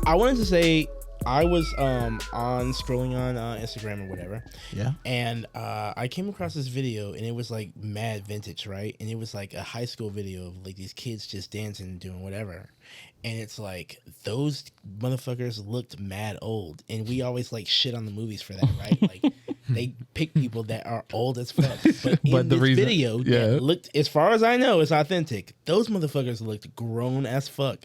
I wanted to say I was on scrolling on Instagram or whatever. Yeah. And I came across this video and it was like mad vintage, right? And it was like a high school video of like these kids just dancing and doing whatever. And it's like those motherfuckers looked mad old. And we always like shit on the movies for that, right? Like they pick people that are old as fuck. But in this video that looked, as far as I know, it's authentic. Those motherfuckers looked grown as fuck.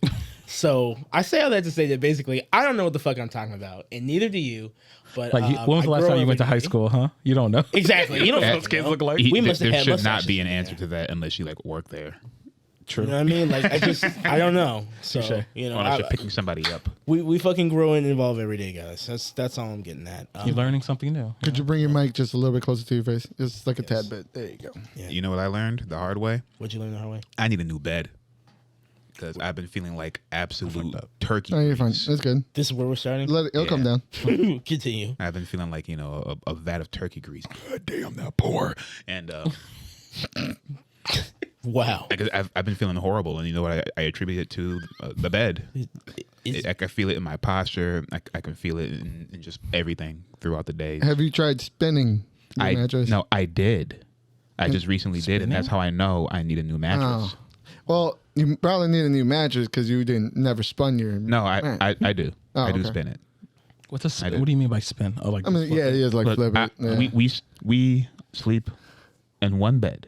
So I say all that to say that basically I don't know what the fuck I'm talking about, and neither do you. But like, when was the last time you went to high school? Huh? You don't know exactly. You don't know what those kids look like. We must have there had should not be an answer to that unless you like work there. True. You know what I mean? Like I don't know. So you know, unless you're picking somebody up. We fucking grow and evolve every day, guys. That's all I'm getting at. You're learning something new. Could you bring your mic just a little bit closer to your face? Just like a tad bit. There you go. Yeah. You know what I learned the hard way? What'd you learn the hard way? I need a new bed. Because I've been feeling like absolute turkey. Oh, you're fine. grease. That's good. This is where we're starting. It'll come down. Continue. I've been feeling like, you know, a vat of turkey grease. God damn, that poor. And wow. I've been feeling horrible, and you know what? I attribute it to the bed. I can feel it in my posture. I can feel it in just everything throughout the day. Have you tried spinning your mattress? No, I did. I just recently did, and that's how I know I need a new mattress. Oh. Well, you probably need a new mattress because you never spun your. No, I do. Oh, I do okay. spin it. What's a spin? What do you mean by spin? Oh, like I mean, yeah, it is like flip it. Yeah. We sleep in one bed.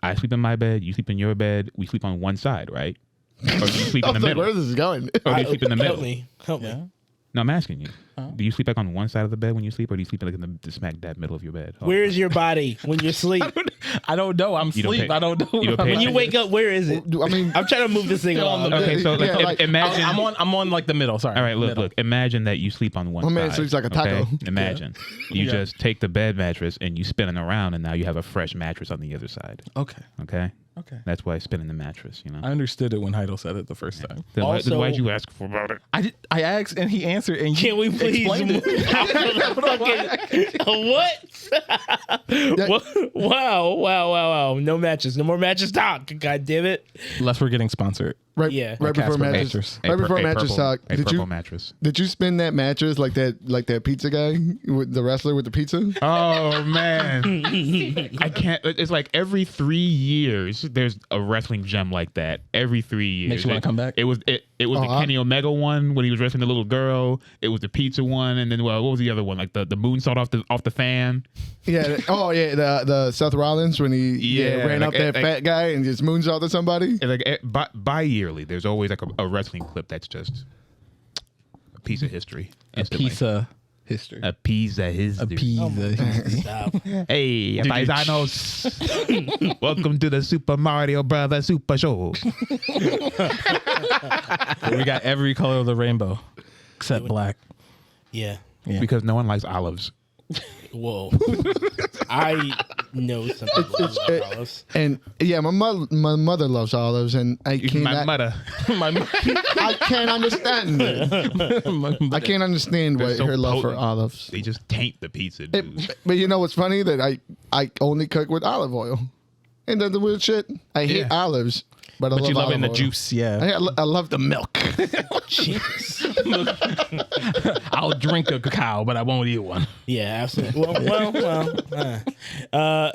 I sleep in my bed. You sleep in your bed. We sleep on one side, right? Or do you sleep in the middle? Where this is going? Or do you sleep in the middle? Help me. No, I'm asking you. Do you sleep like on one side of the bed when you sleep, or do you sleep like in the smack dab middle of your bed? Where is your body when you sleep? I don't know. I'm asleep. I don't know. When you wake up, where is it? I mean, I'm trying to move this thing along. Okay, so imagine. I'm on like the middle. Sorry. All right, look. Imagine that you sleep on one side. My man sleeps like a taco. Okay? Imagine you just take the bed mattress and you spin it around, and now you have a fresh mattress on the other side. Okay. Okay. That's why spinning the mattress. You know. I understood it when Heidel said it the first time. Then why'd you ask for about it? I asked and he answered. And can we please move what? Wow. No matches. No more matches talk. God damn it. Unless we're getting sponsored. Right before mattress. Right before mattress talk. Mattress. Did you spin that mattress like that pizza guy, with the wrestler with the pizza? Oh man, I can't. It's like every 3 years there's a wrestling gem like that. Every 3 years, makes you want to come back. It was the Kenny Omega one when he was wrestling the little girl. It was the pizza one, and then what was the other one? Like the moonsault off the fan. Yeah. Oh yeah. The Seth Rollins when he ran up that fat guy and just moonsaulted somebody. Bi-yearly, there's always like a wrestling clip that's just a piece of history. Instantly. A piece of history. A piece of history. Stop. Hey, paisanos. Welcome to the Super Mario Brothers Super Show. We got every color of the rainbow except black. Yeah. Because no one likes olives. Whoa. I know something about olives. And yeah, my mother loves olives, and I can't. I can't understand it. I can't understand her love for olives. They just taint the pizza, dude. But you know what's funny? That I only cook with olive oil. And the weird shit, I hate olives. But you love it in the oil. juice, yeah. I love the milk. Jeez. I'll drink a cacao, but I won't eat one. Yeah, absolutely.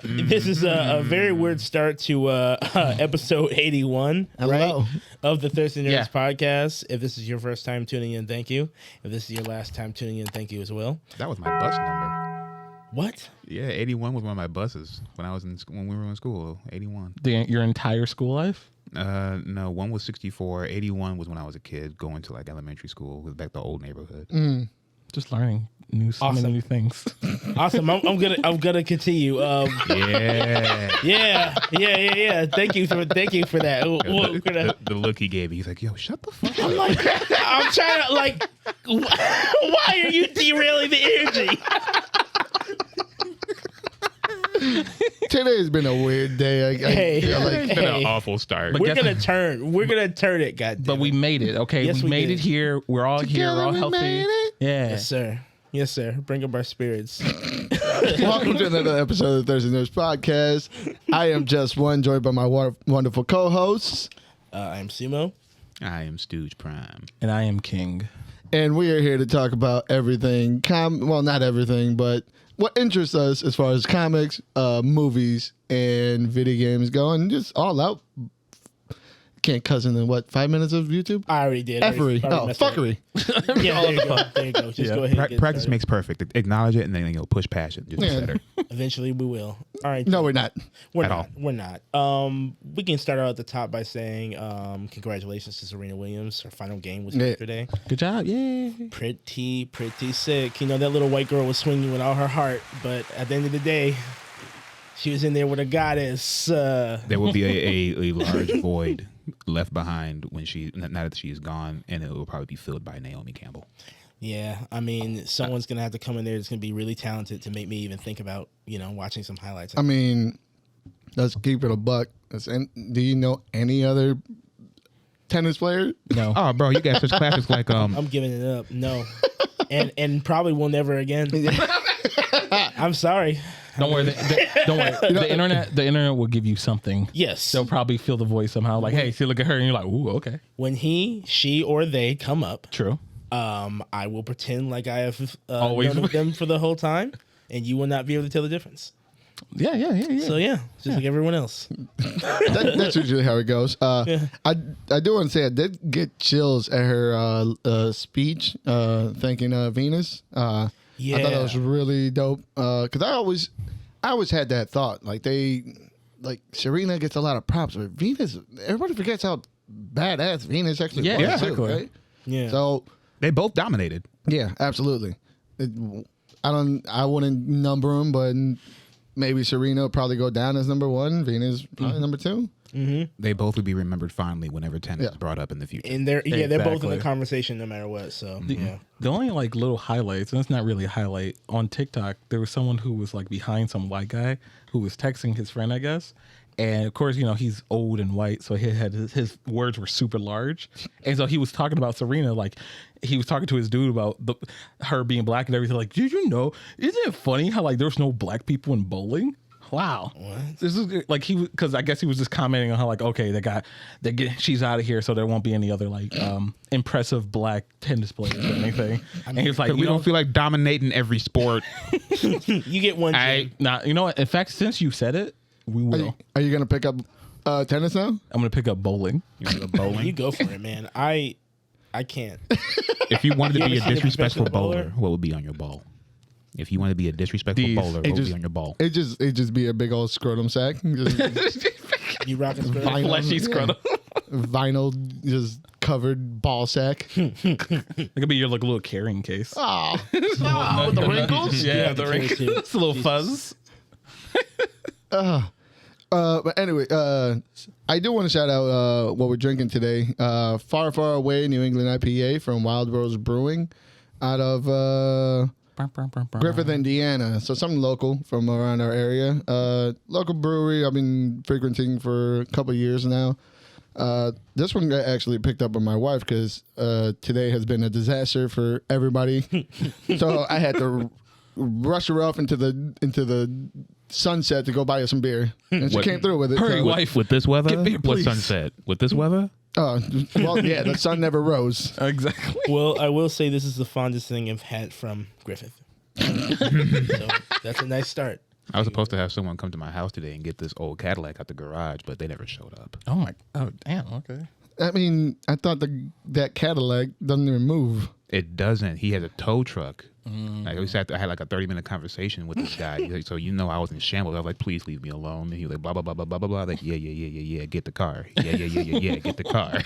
This is a very weird start to episode 81, right? Of the Thirsty Nerds podcast. If this is your first time tuning in, thank you. If this is your last time tuning in, thank you as well. That was my bus number. What? Yeah, 81 was one of my buses when we were in school. 81. Your entire school life? No, one was 64. 81 was when I was a kid going to like elementary school. It was back the old neighborhood. Just learning many new things. Awesome. I'm gonna continue. Yeah. Thank you for that. The look he gave me, he's like, "Yo, shut the fuck up." I'm trying to like. Why are you derailing the energy? Today's been a weird day. It's been an awful start. We're gonna turn it, goddamn. But we made it. Okay, Yes, we made did. it here. We're all here. We're all we healthy. made it. Yeah. Yes, sir. Bring up our spirits. Welcome to another episode of the Thursday Nerds Podcast. I am Jest One, joined by my wonderful co-hosts. I'm Sumo. I am Stooge Prime. And I am King. And we are here to talk about everything, well, not everything, but what interests us as far as comics, movies, and video games go, and just all out. Can't cousin in 5 minutes of YouTube? I already did. Effery. Fuckery. Yeah, there you go. There you go. Just go ahead. and get Practice started. makes perfect. Acknowledge it and then push past it. Just better. Eventually, we will. All right. No, we're not. We're at not. all. We're not. We can start out at the top by saying congratulations to Serena Williams. Her final game was yesterday. Good job. Yay. Pretty sick. You know, that little white girl was swinging with all her heart, but at the end of the day, she was in there with a goddess. There will be a large void left behind when now that she's gone, and it will probably be filled by Naomi Campbell. Yeah, I mean, someone's gonna have to come in there that's gonna be really talented to make me even think about, watching some highlights. I mean, let's keep it a buck. Do you know any other tennis player? No. Oh, bro, you got such classics like I'm giving it up. No, and probably will never again. I'm sorry. Don't worry. Don't worry. The internet will give you something. Yes. They'll probably feel the voice somehow. Like, hey, see, look at her, and you're like, ooh, okay. When he, she, or they come up, True. I will pretend like I have Always known of them for the whole time, and you will not be able to tell the difference. Yeah. So yeah, just like everyone else. That's usually how it goes. I do want to say I did get chills at her speech thanking Venus. I thought that was really dope because I always had that thought. Like Serena gets a lot of props, but Venus, everybody forgets how badass Venus actually was. exactly. Too, right? Yeah. So they both dominated. yeah, absolutely. I wouldn't number them, but maybe Serena would probably go down as number one. Venus probably number two. Mm-hmm. They both would be remembered fondly whenever tennis is brought up in the future. And they're both in Exactly. the conversation no matter what. So yeah. The only little highlights, and it's not really a highlight, on TikTok, there was someone who was behind some white guy who was texting his friend, I guess. And of course, he's old and white, so he had his words were super large. And so he was talking about Serena, he was talking to his dude about her being black and everything. Like, did you know? Isn't it funny how there's no black people in bowling? Wow. What? This is because I guess he was just commenting on how okay, she's out of here, so there won't be any other impressive black tennis players or anything. And he was like, we don't feel like dominating every sport. You get one. you know what? In fact, since you said it, we will. Are you gonna pick up tennis now? I'm gonna pick up bowling. You want to go bowling? You go for it, man. I can't. If you wanted to be You a ever seen a disrespectful professional bowler? bowler, what would be on your ball? If you want to be a disrespectful These. bowler, what would be on your ball? It just be a big old scrotum sack. Just You rocking skirt? Vinyl. Fleshy scrotum. vinyl, just covered ball sack. It could be your little carrying case. Oh, with the wrinkles. Yeah, the the carry too. wrinkles. A little fuzz. But anyway, I do want to shout out what we're drinking today. Far, Far Away New England IPA from Wild Rose Brewing out of Griffith, Indiana. So something local from around our area. Local brewery I've been frequenting for a couple of years now. This one got actually picked up by my wife because today has been a disaster for everybody. So I had to rush her off into the sunset to go buy her some beer, and she came through with it. Hurry, so, wife. With this weather? Get beer, What please. sunset? With this weather? well, yeah, the sun never rose. Exactly. Well, I will say this is the fondest thing I've had from Griffith. So that's a nice start. I was supposed to have someone come to my house today and get this old Cadillac out the garage, but they never showed up. Oh damn. Okay. I mean, I thought that Cadillac doesn't even move. It doesn't. He has a tow truck. I had like a 30-minute conversation with this guy. He's like, so I was in shambles. I was like, please leave me alone. And he was like, blah blah blah blah blah blah blah. Like, yeah, get the car. Yeah, get the car.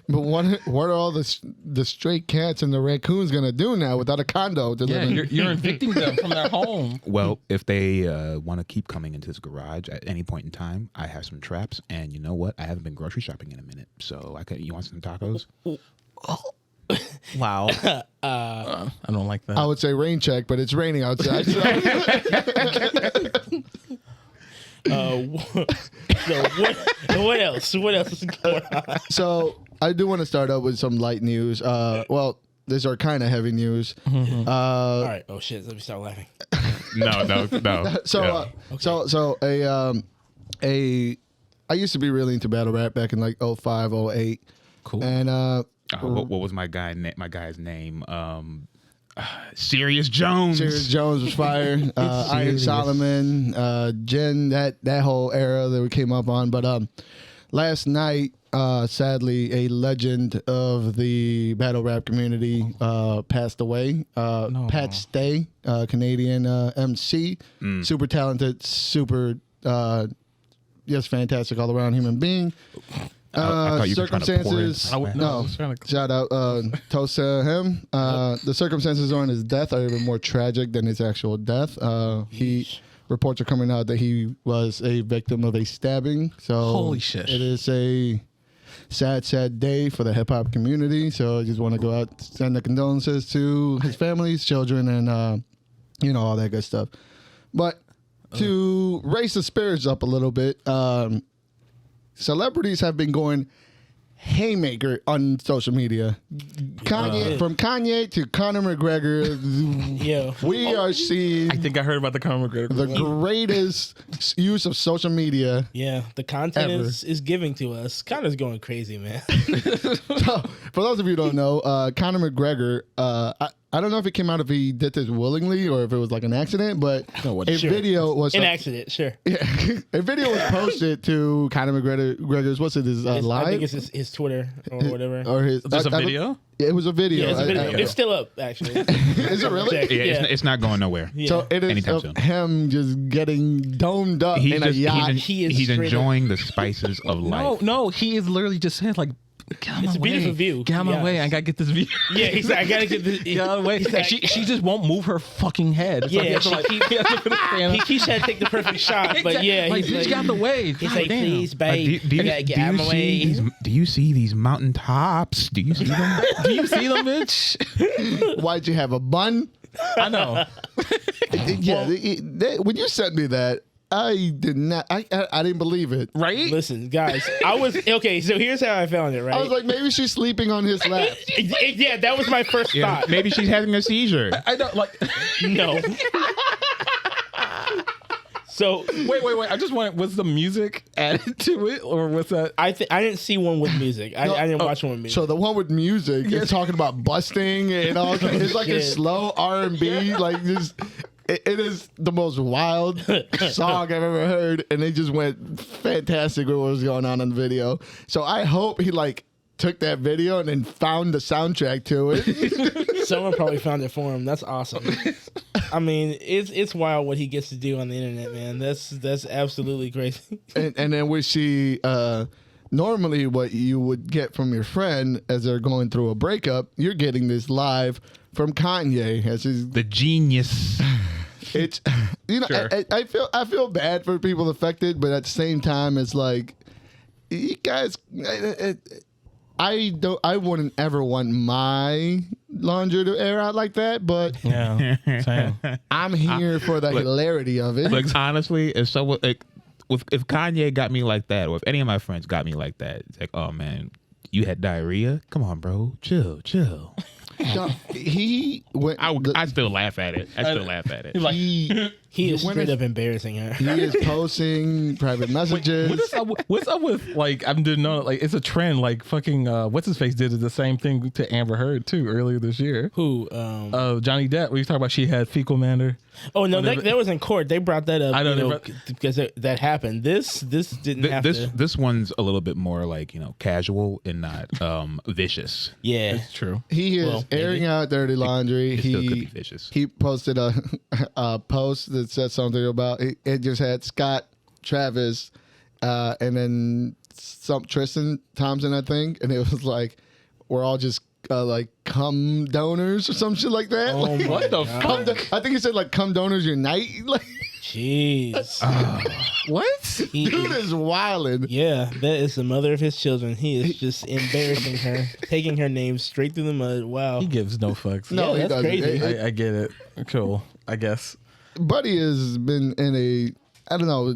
But what are all the stray cats and the raccoons gonna do now without a condo to Yeah, live in? you're evicting them from their home. Well, if they want to keep coming into this garage at any point in time, I have some traps. And you know what? I haven't been grocery shopping in a minute, so you want some tacos? Wow. I don't like that. I would say rain check, but it's raining outside. So. So what else? What else is going on? So I do want to start up with some light news. Well, these are kind of heavy news. All right. Oh shit. Let me start laughing. No. So, I used to be really into battle rap back in like 05, 08. Cool. And what was my guy's name? Serious Jones. Serious Jones was fire. Iron Serious. Solomon, Jen, that whole era that we came up on. But last night, sadly, a legend of the battle rap community passed away. Pat Stay, Canadian MC, super talented, super just fantastic all around human being. I thought you were trying to pour circumstances. it. No, shout out, toast to him. The circumstances on his death are even more tragic than his actual death. Reports are coming out that he was a victim of a stabbing. So Holy shit. It is a sad day for the hip hop community. So I just want to go out, send the condolences to his family, his children, and all that good stuff. But to raise the spirits up a little bit, celebrities have been going haymaker on social media. From Kanye to Conor McGregor, Yeah. we are seeing I think I heard about the Conor McGregor. the greatest use of social media. Yeah. The content Ever. is giving to us. Connor's going crazy, man. So, for those of you who don't know, Conor McGregor, I don't know if it came out if he did this willingly or if it was like an accident, but a Sure. video was An accident, sure. a video was posted to Conor McGregor's his I live think it's his Twitter or whatever. or his. There's a video? It was a video. Yeah, it's a video. I- It's still up, actually. Is it really? Check. Yeah, it's not going nowhere. Yeah. So it is Anytime of soon. him just getting domed up in a yacht. He's straight up- enjoying the spices of life. No, he is literally just said like, get out of It's my a beautiful way. view, Get out of to my be way. I honest. gotta get this view. Yeah, he's like, I gotta get this. Get out of the way. He's And like- she just won't move her fucking head. It's Yeah, like, she he keeps trying to take the perfect shot, but yeah, like, he's bitch, get out the way. He's God like, damn. please, babe, Do I gotta get out of my way. do you see these mountaintops? Do you see them? Do you see them, bitch? Why'd you have a bun? I know. Yeah, when you sent me that, I did not. I didn't believe it. Right? Listen, guys, I was okay. So here's how I found it. Right? I was like, maybe she's sleeping on his lap. yeah, that was my first Yeah, thought. maybe she's having a seizure. I don't like. No. So Wait. I just want. Was the music added to it, or was that? I didn't see one with music. I didn't watch one with music. So the one with music is talking about busting and all. It's like a Shit. slow R&B, like this. It is the most wild song I've ever heard, and they just went fantastic with what was going on in the video. So I hope he like took that video and then found the soundtrack to it. Someone probably found it for him. That's awesome. I mean, it's wild what he gets to do on the internet, man. That's absolutely crazy. and then we see normally what you would get from your friend as they're going through a breakup, you're getting this live from Kanye as his. The genius. It's Sure. I feel bad for people affected, but at the same time, it's like you guys. I wouldn't ever want my laundry to air out like that, but Yeah. Same. I'm here for the hilarity of it. Like honestly, if someone if Kanye got me like that, or if any of my friends got me like that, it's like, oh man, you had diarrhea? Come on, bro, chill. No, he went. I still laugh at it. He is when straight is- up embarrassing her. He is posting private messages. What's up with like I didn't know like it's a trend like fucking what's his face did the same thing to Amber Heard too earlier this year. Who? Johnny Depp. We talked about she had fecal matter. Oh no, that was in court. They brought that up. I know, because that happened. This didn't have to. This one's a little bit more like casual and not vicious. Yeah, It's true. He is Well, airing maybe. out dirty laundry. It still could be vicious. He posted a post that said something about it just had Scott, Travis, and then some Tristan Thompson, I think, and it was like we're all just like cum donors or some shit like that. Oh Like, my What the God. fuck? I think he said like cum donors unite. Like Jeez. What? He Dude is wildin'. Yeah, that is the mother of his children. He is just embarrassing her, taking her name straight through the mud. Wow. He gives no fucks. No, he that's doesn't. crazy. I get it. Cool. I guess. Buddy has been in a, I don't know,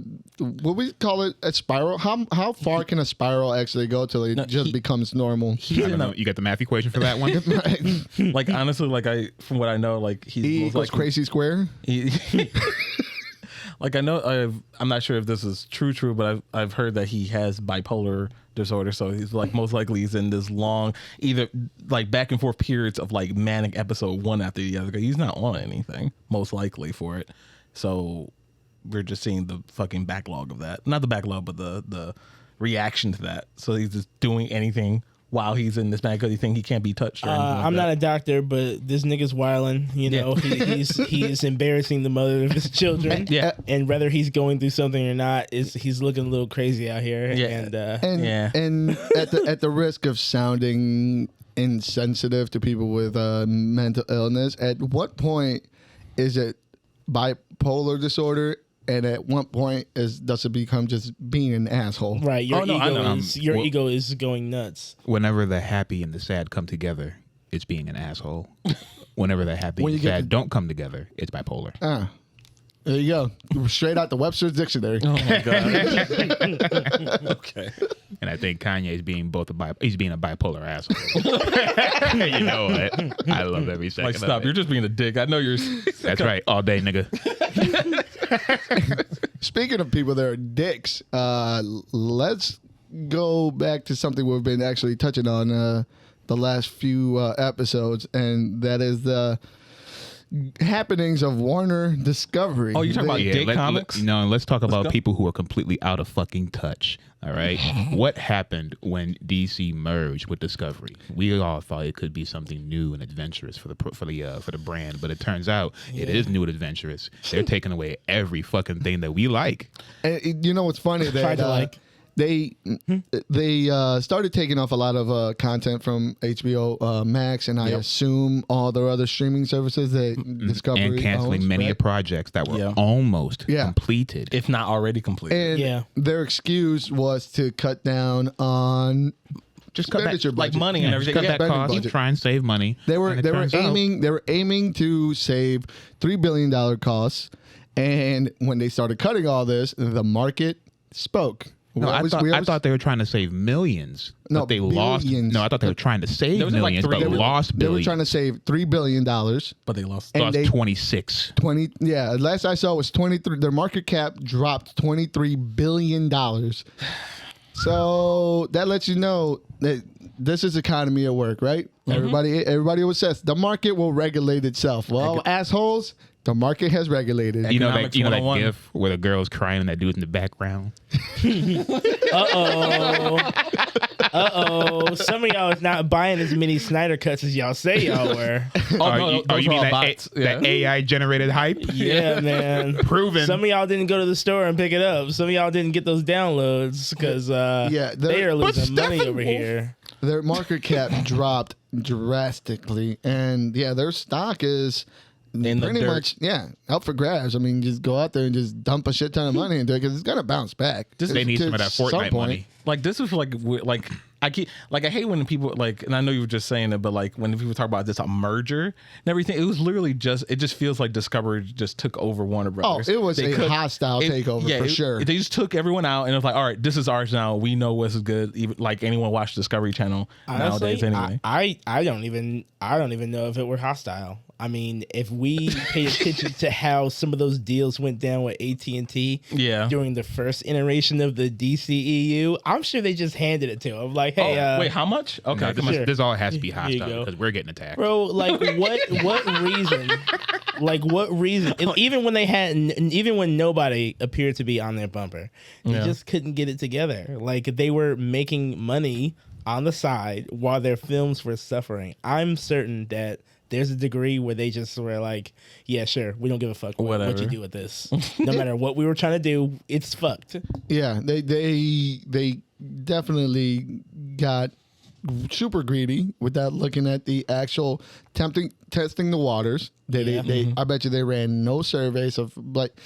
what we call it, a spiral. How far can a spiral actually go till it just becomes normal? He's I don't in know. You got the math equation for that one? like honestly, like from what I know, like he's E most equals likely- crazy square. He, like I know, I'm not sure if this is true, but I've heard that he has bipolar disorder. So he's like most likely he's in this long, either like back and forth periods of like manic episode one after the other. He's not on anything, most likely for it. So we're just seeing the fucking backlog of that. Not the backlog, but the reaction to that. So he's just doing anything while he's in this because he think he can't be touched. Or anything like I'm that. not a doctor, but this nigga's wildin'. You know, he's embarrassing the mother of his children. Yeah. And whether he's going through something or not, he's looking a little crazy out here. Yeah. And Yeah. And at the risk of sounding insensitive to people with mental illness, at what point is it bipolar disorder? And at what point does it become just being an asshole? right, your Oh, no, I know. ego is going nuts. Whenever the happy and the sad come together, it's being an asshole. Whenever the happy When and you get sad the- don't come together, it's bipolar. There you go. Straight out the Webster's Dictionary. Oh my god. Okay. And I think Kanye's being he's being a bipolar asshole. You know what? I love every second. Like, of stop. it. You're just being a dick. I know you're. That's right, all day, nigga. Speaking of people that are dicks, let's go back to something we've been actually touching on the last few episodes, and that is the happenings of Warner Discovery. Oh, you're talking about dick comics? Let's talk about go. people who are completely out of fucking touch. All right, what happened when DC merged with Discovery? We all thought it could be something new and adventurous for the brand, but it turns out it is new and adventurous. They're taking away every fucking thing that we like. And you know what's funny? Tried to like. They started taking off a lot of content from HBO Max, and I assume all their other streaming services that Discovery And canceling owns, many right? projects that were Yeah. almost Yeah. completed. If not already complete. And Yeah. their excuse was to cut down on Just cut back, expenditure like budget. money and everything. cut Yeah. that cost, budget. try and save money. They were And it they were turns out- aiming to save $3 billion costs, and when they started cutting all this, the market spoke. No, I thought they were trying to save millions. No, but they lost. billions. No, I thought they were trying to save There was like millions, three- but they were- lost They were billions. trying to save $3 billion. But they lost. and lost they- 26. 20 yeah, last I saw was 23. Their market cap dropped $23 billion. So that lets you know that this is economy at work, right? Everybody always says the market will regulate itself. Well, assholes, the market has regulated. You know Economics that 101. gif where the girl's crying and that dude's in the background. Some of y'all is not buying as many Snyder cuts as y'all say y'all were. Oh, no, you those were mean all that, bots. that AI generated hype? Yeah, man. Proven. Some of y'all didn't go to the store and pick it up. Some of y'all didn't get those downloads because they are losing money over here. Their market cap dropped drastically, and their stock is In the pretty dirt. much up for grabs. I mean, just go out there and just dump a shit ton of money into it because it's gonna bounce back. They need some of that Fortnite money. Like this is like I hate when people like, and I know you were just saying it, but like when people talk about this a merger and everything, it was literally it just feels like Discovery just took over Warner Brothers. It was a hostile takeover for sure. They just took everyone out and it was like, all right, this is ours now. We know what's good. Even like anyone watch Discovery Channel nowadays anyway. I don't even know if it were hostile. I mean, if we pay attention to how some of those deals went down with AT&T during the first iteration of the DCEU, I'm sure they just handed it to them. Like, hey, wait, how much? Okay, No, this all has to be Here you hostile go. because we're getting attacked. bro, like what reason? Like what reason? Even when nobody appeared to be on their bumper, they just couldn't get it together. Like they were making money on the side while their films were suffering. I'm certain that there's a degree where they just were like, yeah, sure, we don't give a fuck what you do with this. No matter what we were trying to do, it's fucked. Yeah, they definitely got super greedy without looking at the actual testing the waters. I bet you they ran no surveys of like.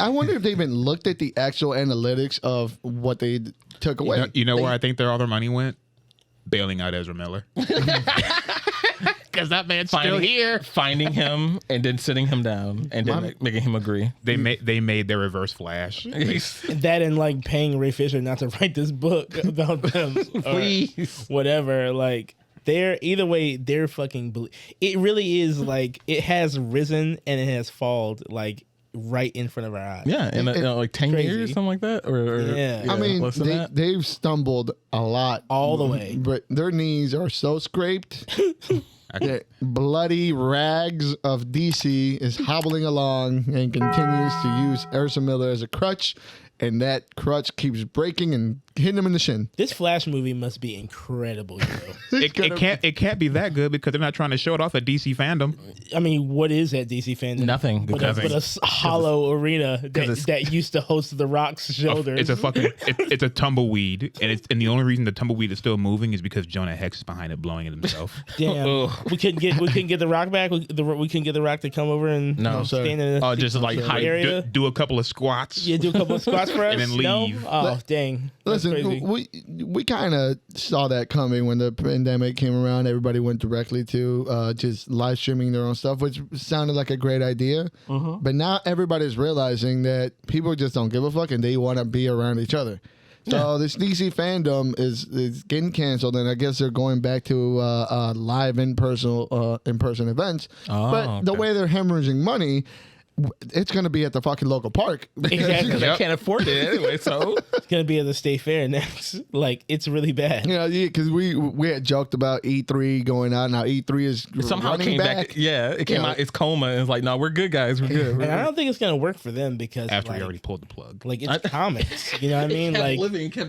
I wonder if they even looked at the actual analytics of what they took away. You know where I think all their money went? Bailing out Ezra Miller. Because that man's still here. Finding him and then sitting him down and then making him agree. They made their Reverse Flash. That and like paying Ray Fisher not to write this book about them. Please. Whatever. Like, either way, they're fucking. It really is like, it has risen and it has fallen like right in front of our eyes. Yeah, in like 10 years, something like that. Or yeah. I mean, they've stumbled a lot. All the way. But their knees are so scraped. Bloody rags of DC is hobbling along and continues to use Ezra Miller as a crutch, and that crutch keeps breaking and hitting him in the shin. This Flash movie must be incredible, It can't be that good because they're not trying to show it off at DC fandom. I mean, what is that DC fandom? Nothing. But a hollow arena that used to host The Rock's shoulders. It's a tumbleweed, and the only reason the tumbleweed is still moving is because Jonah Hex is behind it blowing it himself. Damn, we couldn't get The Rock back. We couldn't get The Rock to come over and stand in just like area. Do a couple of squats. Yeah, do a couple of squats for us, and then leave. No? Oh, dang. Listen, we kind of saw that coming when the pandemic came around. Everybody went directly to just live streaming their own stuff, which sounded like a great idea. But now everybody's realizing that people just don't give a fuck and they want to be around each other. So this DC fandom is getting canceled, and I guess they're going back to live in person events. But the way they're hemorrhaging money, it's going to be at the fucking local park. Exactly. Because I can't afford it anyway, so. It's going to be at the State Fair next. Like, it's really bad. Yeah, because we had joked about E3 going out. Now E3 is somehow came back. Yeah, it came out. It's coma. And it's like, no, we're good, guys. We're good. And I don't think it's going to work for them because after we already pulled the plug. Like, it's comics. You know what I mean? Like,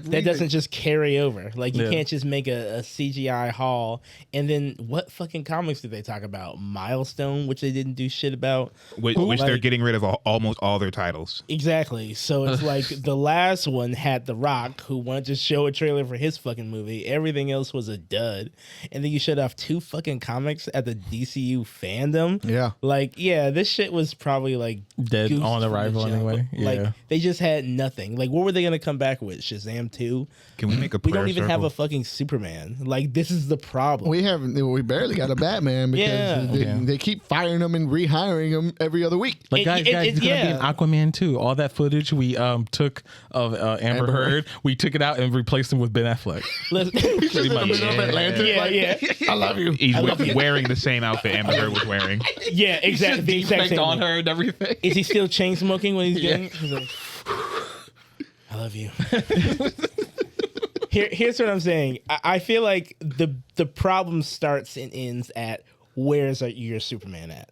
that doesn't just carry over. Like, you can't just make a CGI haul. And then what fucking comics did they talk about? Milestone, which they didn't do shit about. Which they're getting rid of almost all their titles. Exactly. So it's like the last one had The Rock, who wanted to show a trailer for his fucking movie. Everything else was a dud. And then you shut off 2 fucking comics at the DCU fandom. Yeah. Like, yeah, this shit was probably like dead on arrival anyway. Yeah. Like, they just had nothing. Like, what were they going to come back with? Shazam 2? Can we make a We don't even have a fucking Superman. Like, this is the problem. We barely got a Batman because they keep firing him and rehiring him every other week. Like, guys, it's gonna be an Aquaman too. All that footage we took of Amber Heard, we took it out and replaced him with Ben Affleck. Pretty much. Yeah. I love you. He's wearing the same outfit Amber Heard was wearing. Yeah, exactly. The exact same on her and everything. Is he still chain smoking when he's getting? He's like, I love you. Here's what I'm saying. I feel like the problem starts and ends at where's your Superman at?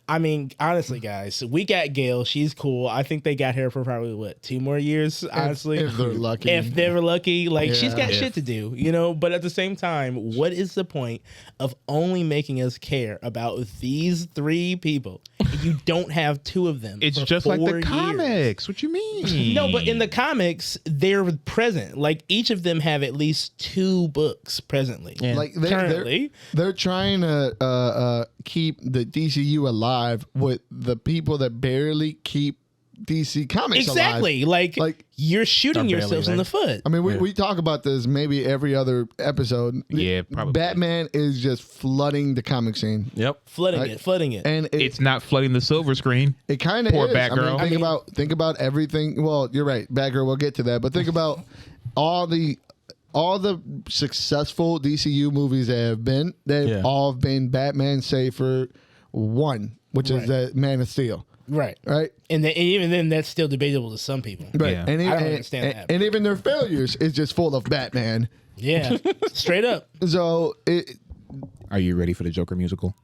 I mean, honestly, guys, we got Gail. She's cool. I think they got her for probably, 2 more years, honestly. If they're lucky. If they're lucky. Like, she's got shit to do, But at the same time, what is the point of only making us care about these 3 people? You don't have 2 of them. It's just like the comics. What you mean? No, but in the comics, they're present. Like, each of them have at least 2 books presently. Yeah. Like currently. They're trying to keep the DCU alive with the people that barely keep DC Comics exactly. alive. Like you're shooting yourselves in the foot. I mean, we talk about this maybe every other episode. Yeah, probably. Batman is just flooding the comic scene. Yep. Flooding it. And it's not flooding the silver screen. It kind of is. Poor Batgirl. I mean, think about everything. Well, you're right, Batgirl. We'll get to that. But think about all the successful DCU movies that have been. They've all been Batman, save for one, which is the Man of Steel. Right. And even then, that's still debatable to some people. Right. Yeah. And I don't understand that. And even their failures is just full of Batman. Yeah. Straight up. So, Are you ready for the Joker musical?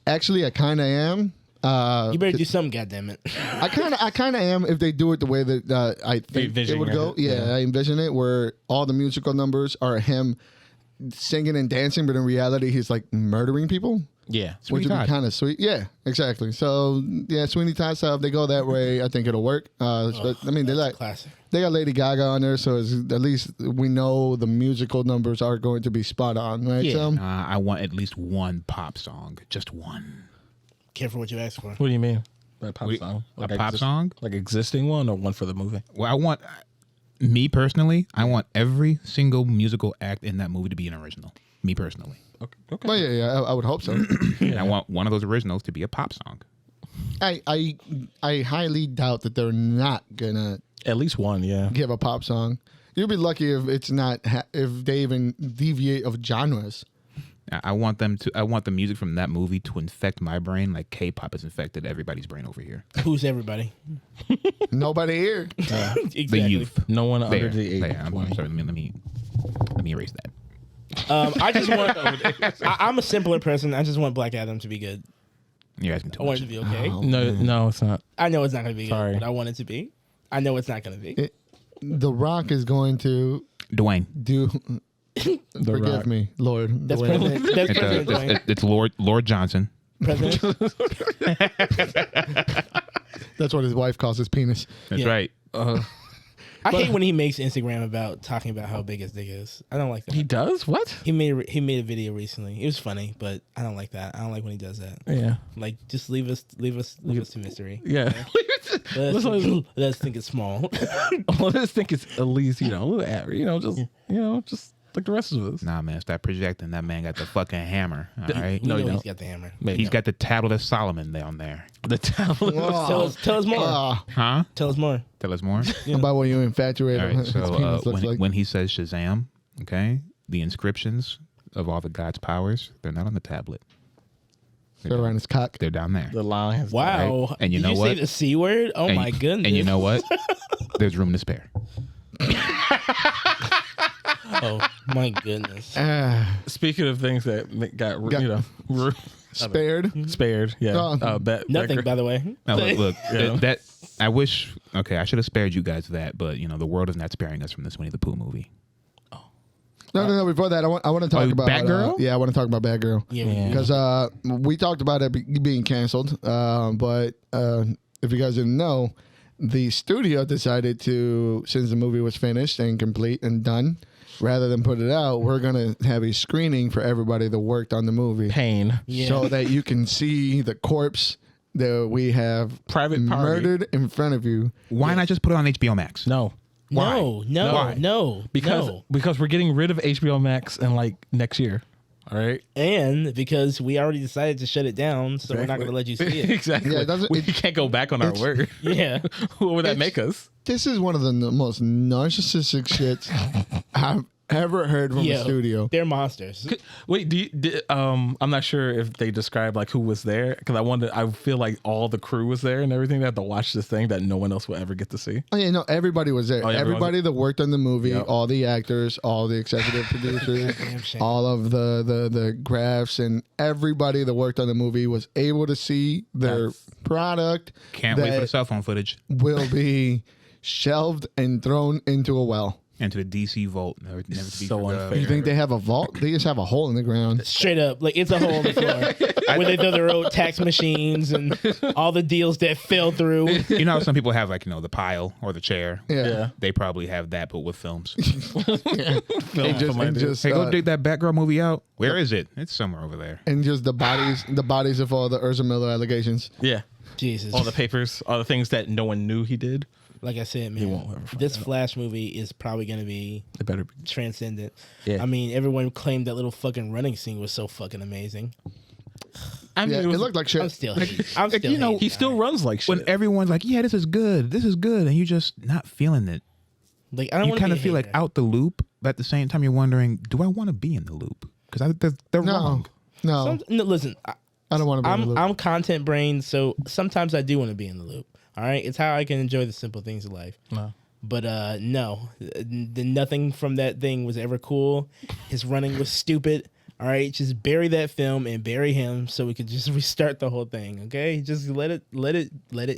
Actually, I kind of am. You better do something, goddammit. I kind of am if they do it the way that I think it would go. Yeah, I envision it where all the musical numbers are him singing and dancing, but in reality, he's like murdering people. Yeah. which would be kind of sweet. Yeah, exactly. So yeah, Sweeney Todd style. If they go that way, I think it'll work. But, I mean, Classic. they got Lady Gaga on there, so at least we know the musical numbers are going to be spot on, right? Yeah. So, I want at least one pop song, just one. Careful what you ask for. What do you mean? By pop song? A pop song? Like existing one or one for the movie? Well, I want me personally. I want every single musical act in that movie to be an original. Me personally. Okay. well, yeah, I would hope so. And I want one of those originals to be a pop song. I highly doubt that they're not gonna At least one, yeah. give a pop song. You'll be lucky if it's not if they even deviate of genres. I want them to. I want the music from that movie to infect my brain like K-pop has infected everybody's brain over here. Who's everybody? Nobody here. Exactly. The youth. No one There. under the age There. of I'm 20. sorry. Let me erase that. I just want. I'm a simpler person. I just want Black Adam to be good. You're asking too I want much. it to be okay. No, it's not. I know it's not going to be Sorry. good, but I want it to be. I know it's not going to be. The Rock is going to Dwayne. do. Forgive Rock. me, Lord. That's Dwayne. President. That's President Dwayne. It's Lord Johnson. President. That's what his wife calls his penis. That's Yeah. right. I hate when he makes Instagram about talking about how big his dick is. I don't like that. He does? What? He made a video recently. It was funny, but I don't like that. I don't like when he does that. Yeah. Like, just leave us to mystery. Yeah. Let's think it's small. Let's think it's at least, just like the rest of us. Nah, man. Stop projecting. That man got the fucking hammer. All right. No, You you know don't. he's got the hammer. He's got the tablet of Solomon down there. The tablet. Tell us more. Huh? Tell us more. Tell us more. About what you infatuate All him. right. His So penis looks like. when he says Shazam, okay, the inscriptions of all the God's powers, they're not on the tablet. They're around his cock. They're down there. The lines. Wow. Right. And you Did know you what? say the C word? Oh And my goodness. And you know what? There's room to spare. Oh my goodness. Speaking of things that got Spared. spared. Yeah. Oh. Nothing, by the way. Now, look, Yeah. that I wish. Okay, I should have spared you guys that, but the world is not sparing us from this Winnie the Pooh movie. No. Before that, I want to talk about Batgirl? I want to talk about Batgirl. Yeah. Because we talked about it being canceled, but if you guys didn't know, the studio decided to, since the movie was finished and complete and done, rather than put it out, we're gonna have a screening for everybody that worked on the movie, Pain. Yeah. so that you can see the corpse that we have Private party. murdered in front of you. Why not just put it on HBO Max? No. No. Why? Because we're getting rid of HBO Max in like next year. All right. And because we already decided to shut it down, so we're not going to let you see it. Exactly. Yeah, it doesn't- we can't go back on our word. Yeah. What would that make us? This is one of the most narcissistic shits I've ever heard from a studio. They're monsters. Wait, I'm not sure if they described like who was there because I feel like all the crew was there and everything. They had to watch this thing that no one else will ever get to see. Oh yeah, no, everybody was there. Oh, yeah, everybody that worked on the movie, Yep. all the actors, all the executive producers, Damn shame. all of the graphs, and everybody that worked on the movie was able to see their product. Can't wait for the that cell phone footage will be shelved and thrown into a well. and to the DC vault. Never to be So forgot. unfair. You think they have a vault? They just have a hole in the ground. Straight up, like it's a hole in the floor where they throw their old tax machines and all the deals that fell through. You know how some people have like the pile or the chair. Yeah. They probably have that, but with films. And just, Hey, go dig that Batgirl movie out. Where is it? It's somewhere over there. and just the bodies of all the Urza Miller allegations. Yeah. Jesus, All the papers, all the things that no one knew he did. like I said, won't man, ever find this out. Flash movie is probably going to be It better be. transcendent. Yeah. I mean, everyone claimed that little fucking running scene was so fucking amazing. I mean, Yeah, it looked like I'm shit. still hating. I'm still hating. he still runs like shit. When everyone's like, "Yeah, this is good. This is good," and you just not feeling it. Like, I don't You want kind to of feel like out the loop, but at the same time, you're wondering, "Do I want to be in the loop?" Because they're No, wrong. no, No, listen, I don't want to be in the loop. I'm content brain, so sometimes I do want to be in the loop. All right, it's how I can enjoy the simple things of life. No. But nothing from that thing was ever cool. His running was stupid. All right, just bury that film and bury him, so we could just restart the whole thing. Okay, just let it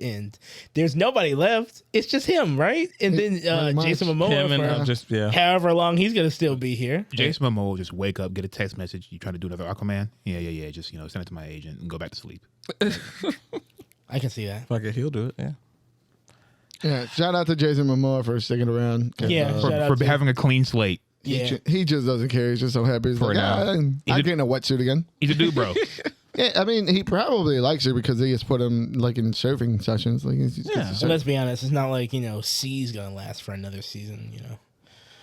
end. There's nobody left. It's just him, right? And then Jason Momoa Him and for however long he's gonna still be here. Jason Momoa will just wake up, get a text message. You trying to do another Aquaman? Yeah. Just send it to my agent and go back to sleep. I can see that. Fuck it, he'll do it. Yeah. Yeah, shout out to Jason Momoa for sticking around. Yeah, For having a clean slate. Yeah, He just doesn't care. He's just so happy. He's like, now. I'm getting a wetsuit again. He's a dude, bro. Yeah, I mean, he probably likes it because they just put him like in surfing sessions. Like, So let's be honest. It's not like C's gonna last for another season.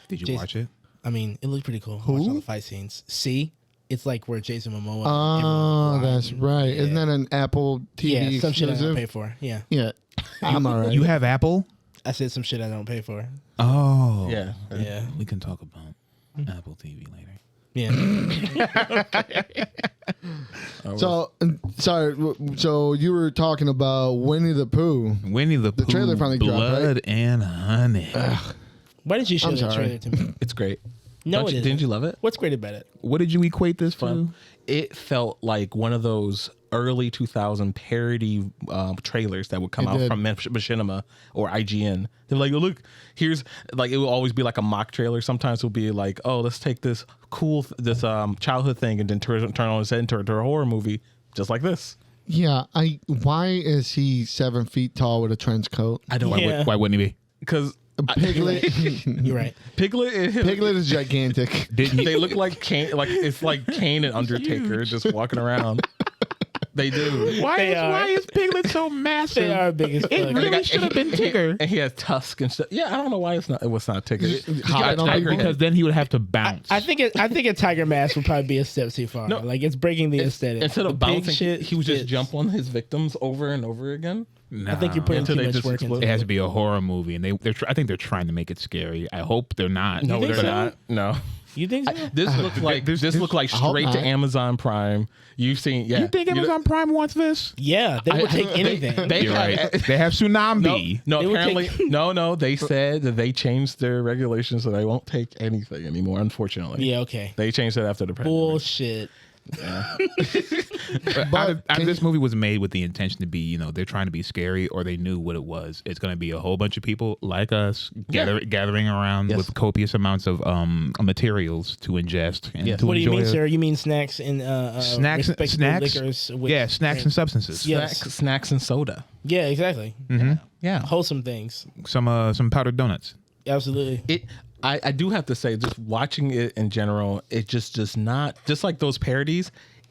Did you watch it? I mean, it looked pretty cool. Who? Watch all the fight scenes. C. It's like where Jason Momoa. Oh, that's right. Yeah. Isn't that an Apple TV? Yeah, some shit I don't exclusive? pay for. Yeah, Yeah, I'm all right. You have Apple? I said some shit I don't pay for. Oh. Yeah. Yeah, We can talk about Apple TV later. yeah. So, sorry. So you were talking about Winnie the Pooh. Winnie the Pooh. trailer finally dropped, Blood right? and Honey. Why did you show I'm that sorry. trailer to me? It's great. No, it Didn't you love it? What's great about it? What did you equate this Fun. It felt like one of those early 2000 parody trailers that would come It out did. from Machinima or IGN. They're like, oh, look, here's like, it will always be like a mock trailer. Sometimes it'll be like, oh, let's take this cool, childhood thing and then turn on its head into a horror movie just like this. Yeah, why is he 7 feet tall with a trench coat? I don't Yeah. Why wouldn't he be? because Piglet. You're right. Piglet and him, Piglet is gigantic. they look like Kane, like it's like Kane and Undertaker just walking around. They do. Why is Piglet so massive? They are big as fuck. It really should have been Tigger. And he has tusks and stuff. Yeah, I don't know why it was not Tigger. Hopping on Tiger people? Because then he would have to bounce. I think a tiger mask would probably be a step too far. No. Like it's breaking the aesthetic. Instead of The big bouncing, shit he would just fits. jump on his victims over and over again. I think you're putting Until too they much just work into explode. It it. has to be a horror movie, and I think they're trying to make it scary. I hope they're not. No, They're so? not. No. You think so? This looks like I hope straight to not. Amazon Prime. You've seen, yeah. You think Amazon Prime wants this? Yeah, they would take anything. You're right. They have Tsunami. No, They would apparently, take- no. They said that they changed their regulations, so they won't take anything anymore. Unfortunately, Yeah, okay. they changed that after the pandemic. Bullshit. But this movie was made with the intention to be, they're trying to be scary, or they knew what it was. It's going to be a whole bunch of people like us gathering around Yes. with copious amounts of materials to ingest and to What do you enjoy. mean, sir? You mean snacks and respectable liquors? With snacks and substances. Yeah. Snacks and soda. Yeah, exactly. Yeah. Wholesome things. Some powdered donuts. Absolutely. I do have to say, just watching it in general, it just does not, just like those parodies,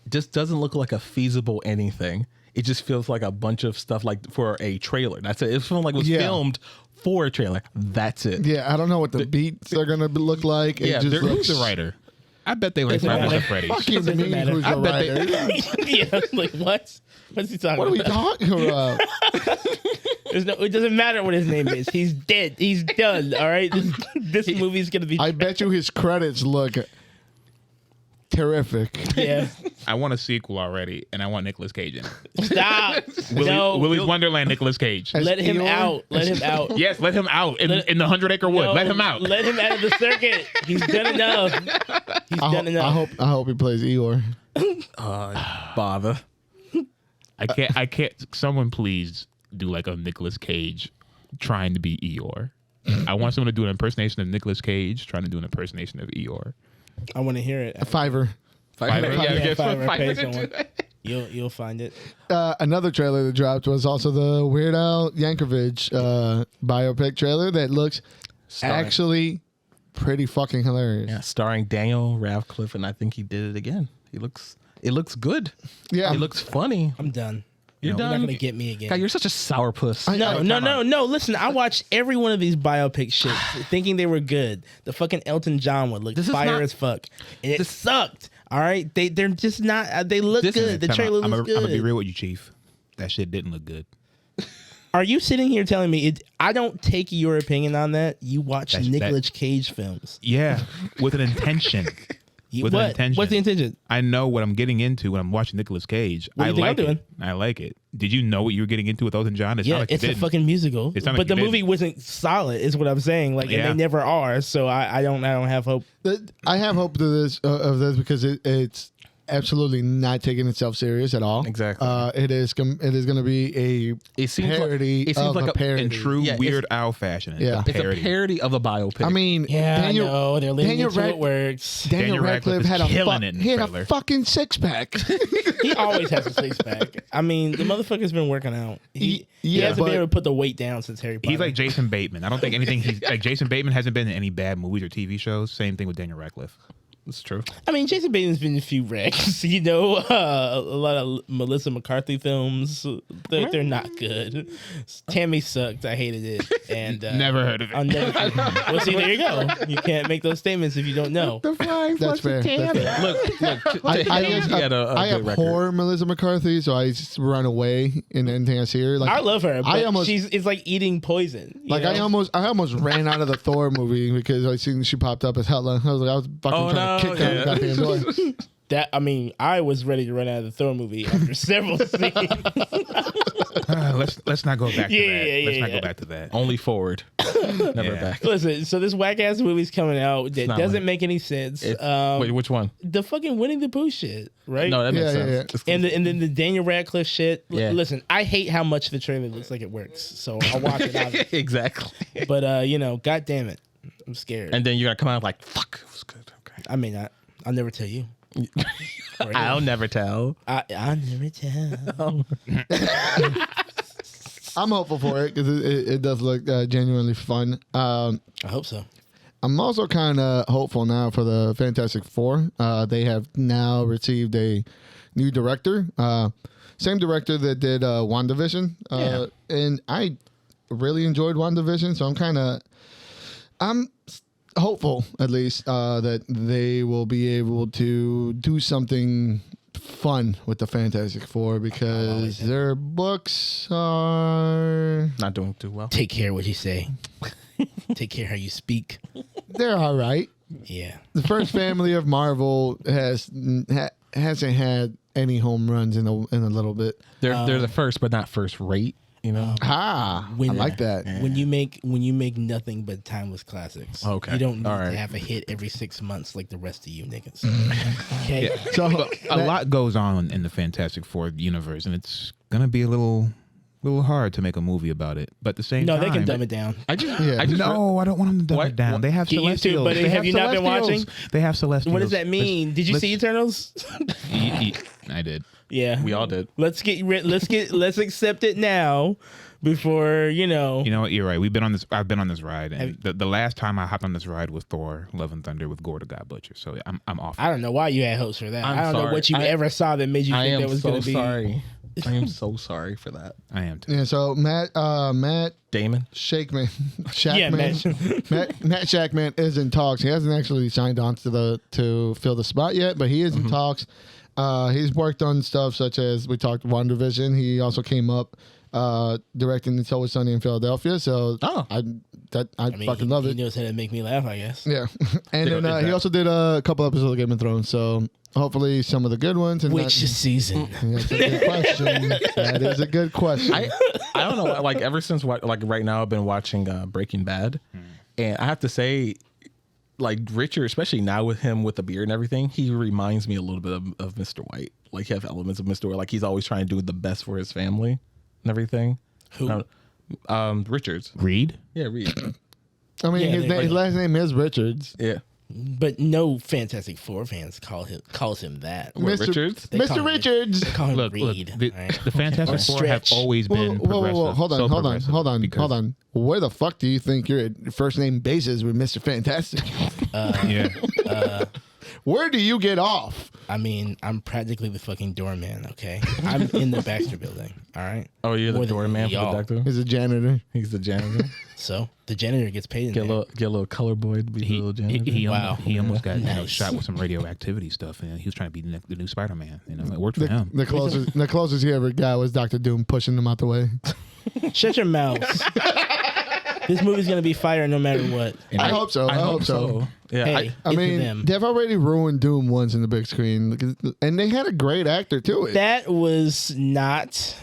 just doesn't look like a feasible anything. It just feels like a bunch of stuff like for a trailer. That's it. It feels like it was filmed for a trailer. That's it. Yeah, I don't know what the beats are gonna look like. Yeah, It just Who's looks the writer? I bet they like Doesn't Five Nights matter. at Freddy's. Fucking Doesn't me, matter. who's I the bet writer? Yeah, like what? What's he talking What are we about? talking about? It doesn't matter what his name is. He's dead. He's done. All right. This movie's gonna be. I bet you his credits look terrific. Yeah. I want a sequel already, and I want Nicolas Cage in it. Stop. No. Willy's Wonderland, Nicolas Cage. As Let him Eeyore? out. Let him out. Yes, let him out in the 100-acre wood. No, Let him out. Let him out of the circuit. He's done enough. He's done enough. I hope he plays Eeyore. Bother. I can't. Someone please do like a Nicolas Cage trying to be Eeyore. I want someone to do an impersonation of Nicolas Cage trying to do an impersonation of Eeyore. I want to hear it. Fiverr. Fiverr? Yeah, Fiverr, pay to someone. do it. You'll find it. Another trailer that dropped was also the Weird Al Yankovic biopic trailer that looks actually pretty fucking hilarious. Yeah, starring Daniel Radcliffe, and I think he did it again. It looks good. Yeah. It looks funny. I'm done. You're You're not done. gonna get me again. God, you're such a sourpuss. No. Listen, I watched every one of these biopic shits thinking they were good. The fucking Elton John one looked This is fire not- as fuck, and it sucked. All right, they're just not. They look This is- good. The trailer looks I'm gonna be good. real with you, Chief. That shit didn't look good. Are you sitting here telling me I don't take your opinion on that? You watch That's- Nicolas Cage films. Yeah, with an intention. with an intention. What's the intention? I know what I'm getting into when I'm watching Nicolas Cage. What do you think I'm doing? I like it. Did you know what you were getting into with Elton John? Yeah, it's a fucking musical. But the movie wasn't solid, is what I'm saying. Like, and they never are. So I don't have hope. I have hope of this because it's absolutely not taking itself serious at all. Exactly. It is going to be a parody of a parody. In true Weird Al fashion. Yeah. It's a parody of a biopic. I mean, I know. They're leaning into it works. Daniel Radcliffe had a fucking six-pack. He always has a six-pack. I mean, the motherfucker's been working out. He hasn't been able to put the weight down since Harry Potter. He's like Jason Bateman. I don't think anything. Jason Bateman hasn't been in any bad movies or TV shows. Same thing with Daniel Radcliffe. It's true. I mean, Jason Bateman's been in a few wrecks. A lot of Melissa McCarthy films. They're not good. Tammy sucked. I hated it. And never heard of it. Well, see, there you go. You can't make those statements if you don't know. That's fair. Look, I abhor Melissa McCarthy, so I just run away in anything I see her. Like, I love her, but it's like eating poison. Like I almost ran out of the Thor movie because I seen she popped up as Hela. I was fucking trying to kick down the goddamn door. That, I mean, I was ready to run out of the Thor movie after several scenes. Let's not go back to that. Let's not go back to that. Only forward, never back. Listen, so this whack ass movie's coming out that doesn't make any sense. Wait, which one? The fucking Winnie the Pooh shit, right? No, that makes sense. And then the Daniel Radcliffe shit. Yeah. Listen, I hate how much the trailer looks like it works, so I'll watch it out. Exactly. But god damn it, I'm scared. And then you're gonna come out like, fuck, it was good. Okay. I may not. I'll never tell you. I'll never tell. I'll never tell. I'm hopeful for it because it does look genuinely fun. I hope so. I'm also kind of hopeful now for the Fantastic Four. They have now received a new director. Same director that did WandaVision. And I really enjoyed WandaVision, so I'm hopeful, at least, that they will be able to do something fun with the Fantastic Four because their books are not doing too well. Take care what you say. Take care how you speak. They're all right. Yeah. The first family of Marvel hasn't had any home runs in a little bit. They're the first, but not first rate. You know, I like that. When you make nothing but timeless classics, okay, you don't need to have a hit every 6 months like the rest of you niggas. Okay, yeah. So a lot goes on in the Fantastic Four universe, and it's gonna be a little hard to make a movie about it. But at the same time, they can dumb it down. I don't want them to dumb it down. They have Get Celestials. But have you not been watching? They have Celestials. What does that mean? Did you see Eternals? I did. Yeah, we all did. Let's accept it now before You know what? You're right. I've been on this ride, and the last time I hopped on this ride was Thor: Love and Thunder with Gorr the God Butcher. So I'm off. I don't know why you had hopes for that. I don't know what you ever saw that made you think that was going to be. Sorry. I am so sorry for that. I am too. Yeah. So Matt Damon Shackman. Matt Matt Shackman is in talks. He hasn't actually signed on to fill the spot yet, but he is in talks. He's worked on stuff such as we talked WandaVision. He also came up directing It's Always Sunny in Philadelphia. So I fucking love it. He knows how to make me laugh, I guess. Yeah, and then he also did a couple episodes of Game of Thrones. So hopefully some of the good ones. And which season? That's a good question. That is a good question. I don't know. Like ever since right now, I've been watching Breaking Bad, and I have to say, like Richard, especially now with him with the beard and everything, he reminds me a little bit of Mr. White. Like he has elements of Mr. White. Like he's always trying to do the best for his family and everything. Who? Richards. Reed? Yeah, Reed. I mean, his last name is Richards. Yeah. But no Fantastic Four fans calls him that. Richards? Mr. Richards. They call him Look, Reed. The Fantastic Four have always been progressive. Whoa. Hold on. Where the fuck do you think your first name bases with Mr. Fantastic? Where do you get off? I mean, I'm practically the fucking doorman, okay? I'm in the Baxter building, all right? Oh, you're the doorman for the doctor? He's a janitor. He's the janitor. So the janitor gets paid in get a little color boy to be the little janitor. He almost got shot with some radioactivity stuff, and he was trying to be the new Spider-Man. It worked for him. The closest he ever got was Dr. Doom pushing him out the way. Shut your mouth. This movie's gonna be fire no matter what. And I hope so. I hope so. Yeah. Hey, I it's mean, them. they've already ruined Doom once in the big screen, and they had a great actor too. That was not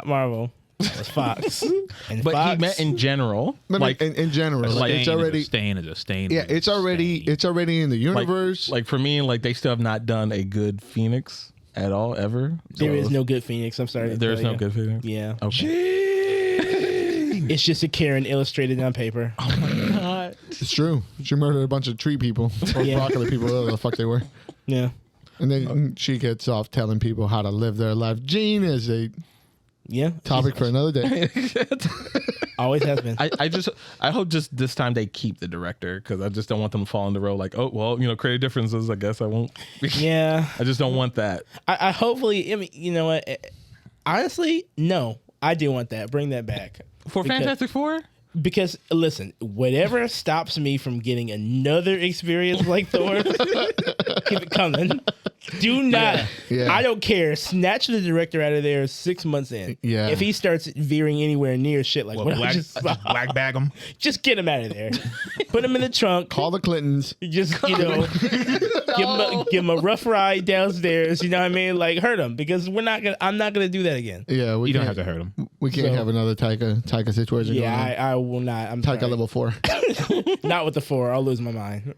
Marvel. That was Fox. And but Fox, he meant in general. But like in general, Like, it's already stain is a stain. yeah, it's already in the universe. like for me, like they still have not done a good Phoenix at all ever. there So is no good Phoenix. I'm sorry. to There is tell no you. good Phoenix. Yeah. Okay. It's just a Karen illustrated on paper. Oh my god. It's true. She murdered a bunch of tree people or Yeah. broccoli people, whatever the fuck they were. Yeah. And then she gets off telling people how to live their life. Gene is a Yeah. topic for another day. Always has been. I hope just this time they keep the director because I just don't want them to fall in the row like, oh well, creative differences. I guess I won't. Yeah. I just don't want that. I hopefully, I mean, you know what? Honestly, no. I do want that. Bring that back. For Because- Fantastic Four? Because listen, whatever stops me from getting another experience like Thor, keep it coming. Do not. Yeah. I don't care. Snatch the director out of there 6 months in. Yeah. If he starts veering anywhere near shit like Well, what I black, just saw, black bag them. just get him out of there. Put him in the trunk. Call the Clintons. Just give him a rough ride downstairs. You know what I mean? Like hurt him because I'm not gonna do that again. Yeah, we You don't can't have to hurt them. We can't So- have another Taika situation Yeah, going on. I will not. I'm Taika sorry. level 4. Not with the 4. I'll lose my mind.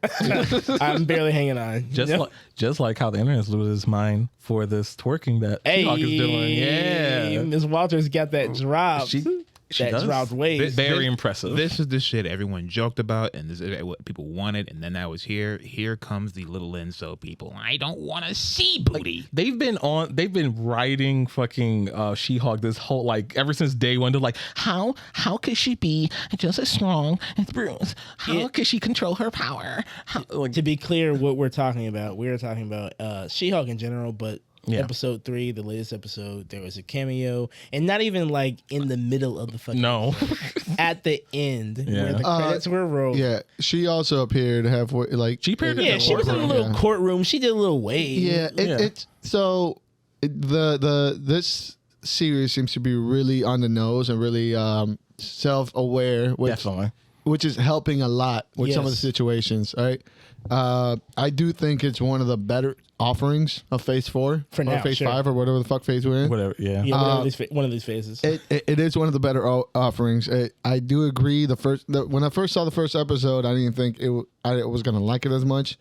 I'm barely hanging on. Just like how the internet's losing its mind for this twerking that She-Hulk is doing. Yeah. Miss Walters got that drop. She that does. dropped waves. Very impressive. This is the shit everyone joked about, and this is what people wanted. And then I was here. Here comes the little incel people. I don't want to see booty. They've been writing fucking She-Hulk this whole ever since day one. They're like, how could she be just as strong as Bruce? How could she control her power? To be clear, what we're talking about She-Hulk in general, but Yeah. episode 3, the latest episode, there was a cameo, and not even like in the middle of the fucking No. at the end where the Uh, credits were rolled. Yeah, she also appeared halfway. Like She appeared in Yeah, the she was in a courtroom. little courtroom. She did a little wave. yeah, it's so this series seems to be really on the nose and really self-aware, Definitely. which is helping a lot with some of the Yes. situations. Right, I do think it's one of the better offerings of Phase 4 For or now, Phase sure. 5 or whatever the fuck phase we're in. Whatever. Yeah. Yeah, one of these phases. It is one of the better offerings. I do agree. When I first saw the first episode, I didn't think I was gonna like it as much,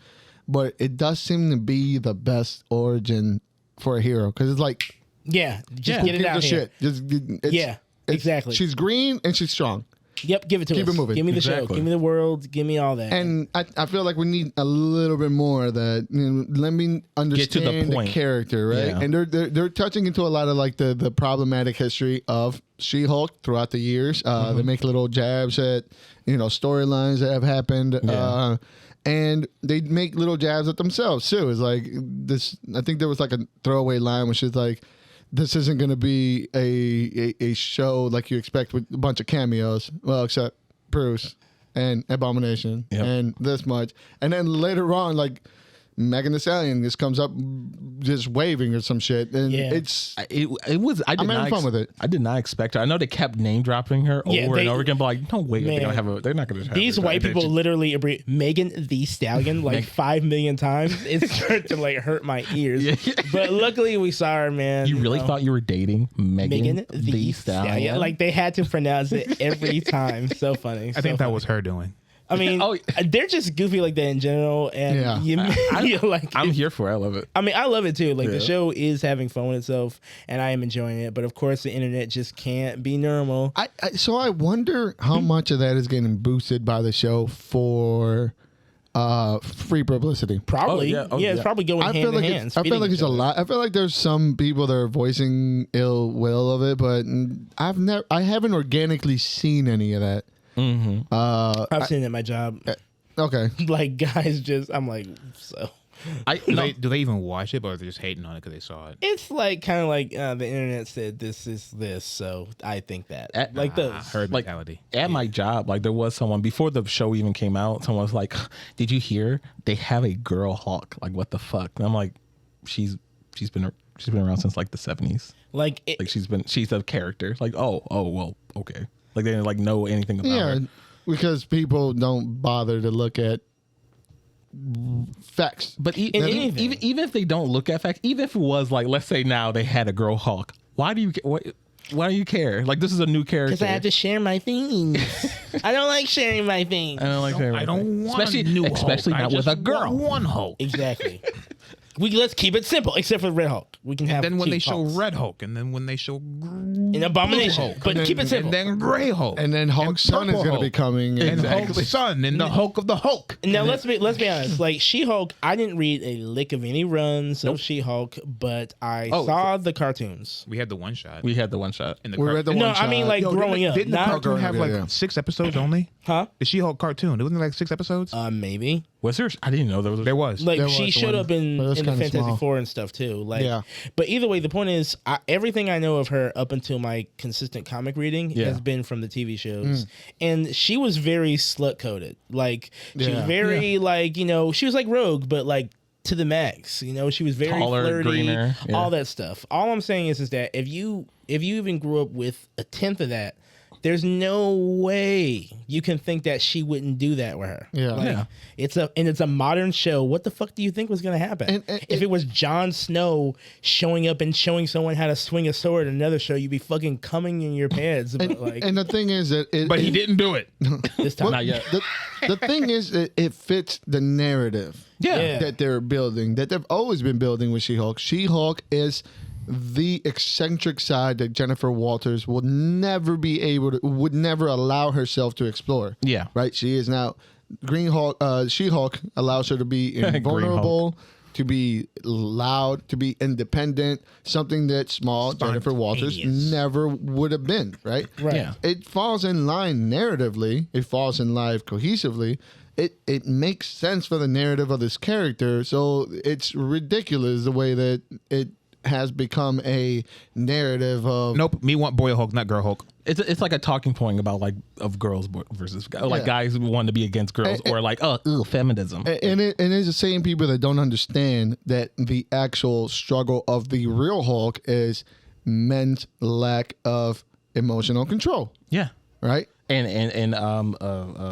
but it does seem to be the best origin for a hero because it's like Yeah, just get it give out the here. shit. Yeah, exactly. She's green and she's strong, Yep, give it to Keep us. it moving. Give me the show. Exactly. Give me the world. Give me all that. and I feel like we need a little bit more of that. Let me understand the point. character, right? Yeah. And they're touching into a lot of like the problematic history of She-Hulk throughout the years. They make little jabs at storylines that have happened. Yeah. And they make little jabs at themselves too. It's like this. I think there was like a throwaway line which is like, "This isn't going to be a show like you expect with a bunch of cameos." Well, except Bruce and Abomination and this much. And then later on, like Megan Thee Stallion just comes up just waving or some shit. And it's It was. I'm having fun with it. I did not expect her. I know they kept name dropping her over and over again, but like, no way, Man. They're not going to have These her. white people literally Megan the Stallion like 5 million times. It's starting to like hurt my ears. Yeah. But luckily we saw her, man. You really thought you were dating Megan the Stallion? Like they had to pronounce it every time. So funny. I think that was her doing. I mean, Oh. they're just goofy like that in general, and you like. I'm here for it. I love it. I mean, I love it too. Like the Yeah. show is having fun with itself, and I am enjoying it. But of course, the internet just can't be normal. So I wonder how much of that is getting boosted by the show for free publicity. Probably, Oh, yeah. it's probably going I hand feel in like hand. I feel like it's a lot. I feel like there's some people that are voicing ill will of it, but I haven't organically seen any of that. Mm-hmm. I've seen it at my job. Okay. Like guys, just I'm like so. Do they even watch it, or are they just hating on it because they saw it? It's like kind of like the internet said this is this, so I think that like those. Herd Like mentality. at my job, like there was someone before the show even came out. Someone was like, "Did you hear they have a girl Hulk? Like what the fuck?" And I'm like, "She's been around since like the 70s. Like Like she's a character. Like oh well okay." Like they didn't like know anything about her. Because people don't bother to look at facts. But even if they don't look at facts, even if it was like, let's say now they had a girl Hulk, why do you care? Like, this is a new character. Because I have to share my things. I don't like sharing my things. I don't like sharing. I don't want especially a new especially Hulk. not I with just a girl. want one Hulk. Exactly. Let's keep it simple, except for Red Hulk. We can have. And then when two they show Hulks. Red Hulk, and then when they show An abomination, Hulk, but keep it simple. and then Gray Hulk, And then Hulk's son is Purple going to be Hulk. coming. and Hulk's son, and the Hulk of the Hulk. Now let's be honest. Like She-Hulk, I didn't read a lick of any runs of She-Hulk, but I saw the cartoons. We had the one shot. We had the one shot. in the We read the No, one I mean shot. like growing up. Didn't the Not, cartoon have like 6 episodes only? huh? The She-Hulk cartoon. It wasn't like 6 episodes. Maybe. Was there? I didn't know there was. There was. Like There she was showed one, up in but it was the kinda Fantastic small. Four and stuff too. Like, Yeah. But either way, the point is, everything I know of her up until my consistent comic reading has been from the TV shows, and she was very slut coded. Like she was very like she was like Rogue, but like to the max. She was very Taller, flirty, greener, all that stuff. All I'm saying is that if you even grew up with a tenth of that. There's no way you can think that she wouldn't do that with her. Yeah. Like, Yeah. It's a modern show. What the fuck do you think was going to happen? If it was Jon Snow showing up and showing someone how to swing a sword in another show, you'd be fucking coming in your pants. But like And the thing is that But he didn't do it. this time, Not yet. the thing is that it fits the narrative Yeah. that they're building, that they've always been building with She-Hulk. She-Hulk is the eccentric side that Jennifer Walters would never allow herself to explore. Yeah. Right? She is now She-Hulk allows her to be invulnerable, to be loud, to be independent, something that small Jennifer Walters Spontaneous. never would have been, right? Right. Yeah. It falls in line narratively, it falls in line cohesively. It makes sense for the narrative of this character, so it's ridiculous the way that it has become a narrative of Nope. Me want boy Hulk, not girl Hulk. It's like a talking point about like of girls versus guys. Like Yeah. guys who want to be against girls or like feminism. and it's the same people that don't understand that the actual struggle of the real Hulk is men's lack of emotional control, Yeah. right? And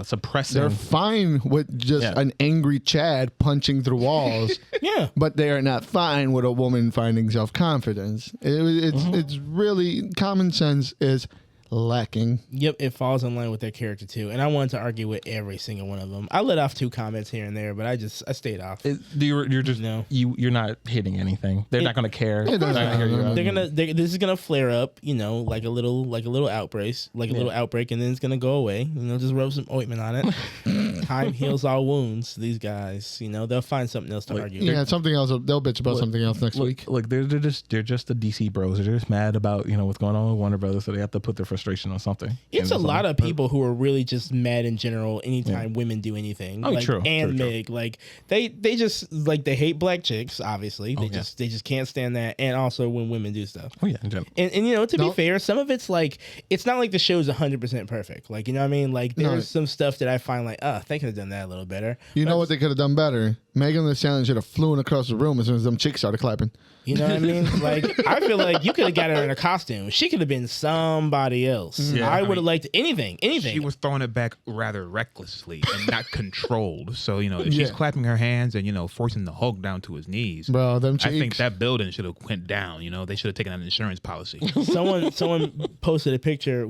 suppressing. They're fine with just an angry Chad punching through walls. Yeah. But they are not fine with a woman finding self-confidence. It's really common sense is lacking. Yep, it falls in line with their character too. And I wanted to argue with every single one of them. I let off 2 comments here and there, but I stayed off. You're just No. you're not hitting anything. They're not going to care. It doesn't They're not gonna hear you matter. out. This is gonna flare up, like a little outbreak, little outbreak, and then it's gonna go away. Just rub some ointment on it. Time heals all wounds. These guys, they'll find something else to argue. Yeah, something else. They'll bitch about something else next week. Look, they're just the DC bros. They're just mad about what's going on with Warner Brothers, so they have to put their frustration on something. It's And a lot of people who are really just mad in general anytime women do anything. Oh, true, And true. Meg, like they just they hate black chicks. Obviously, they just can't stand that. And also when women do stuff. Oh yeah, in general. And to be fair, some of it's like it's not like the show's 100% perfect. Like what I mean? Like there's some stuff that I find like they could have done that a little better. You know what they could have done better? Megan Thee Stallion should have flown across the room as soon as them chicks started clapping. You know what I mean? Like I feel like you could have got her in a costume. She could have been somebody else. Yeah, I would have liked anything. She was throwing it back rather recklessly and not controlled. So, if she's clapping her hands and, forcing the Hulk down to his knees. Bro, them cheeks. I think that building should have went down. They should have taken out an insurance policy. Someone posted a picture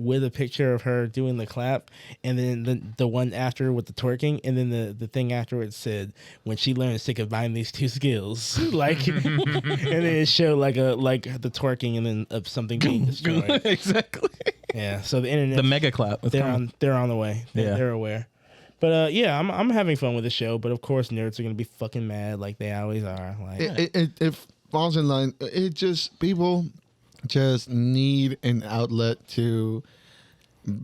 of her doing the clap, and then the one after with the twerking, and then the thing afterwards said when she learns to combine these 2 skills, like, and then it showed like the twerking and then of something being destroyed. Exactly. Yeah, so the internet, The mega clap. It's coming. they're on the way. Yeah. They're aware. But I'm having fun with the show. But of course, nerds are gonna be fucking mad like they always are. Like It falls in line. People just need an outlet to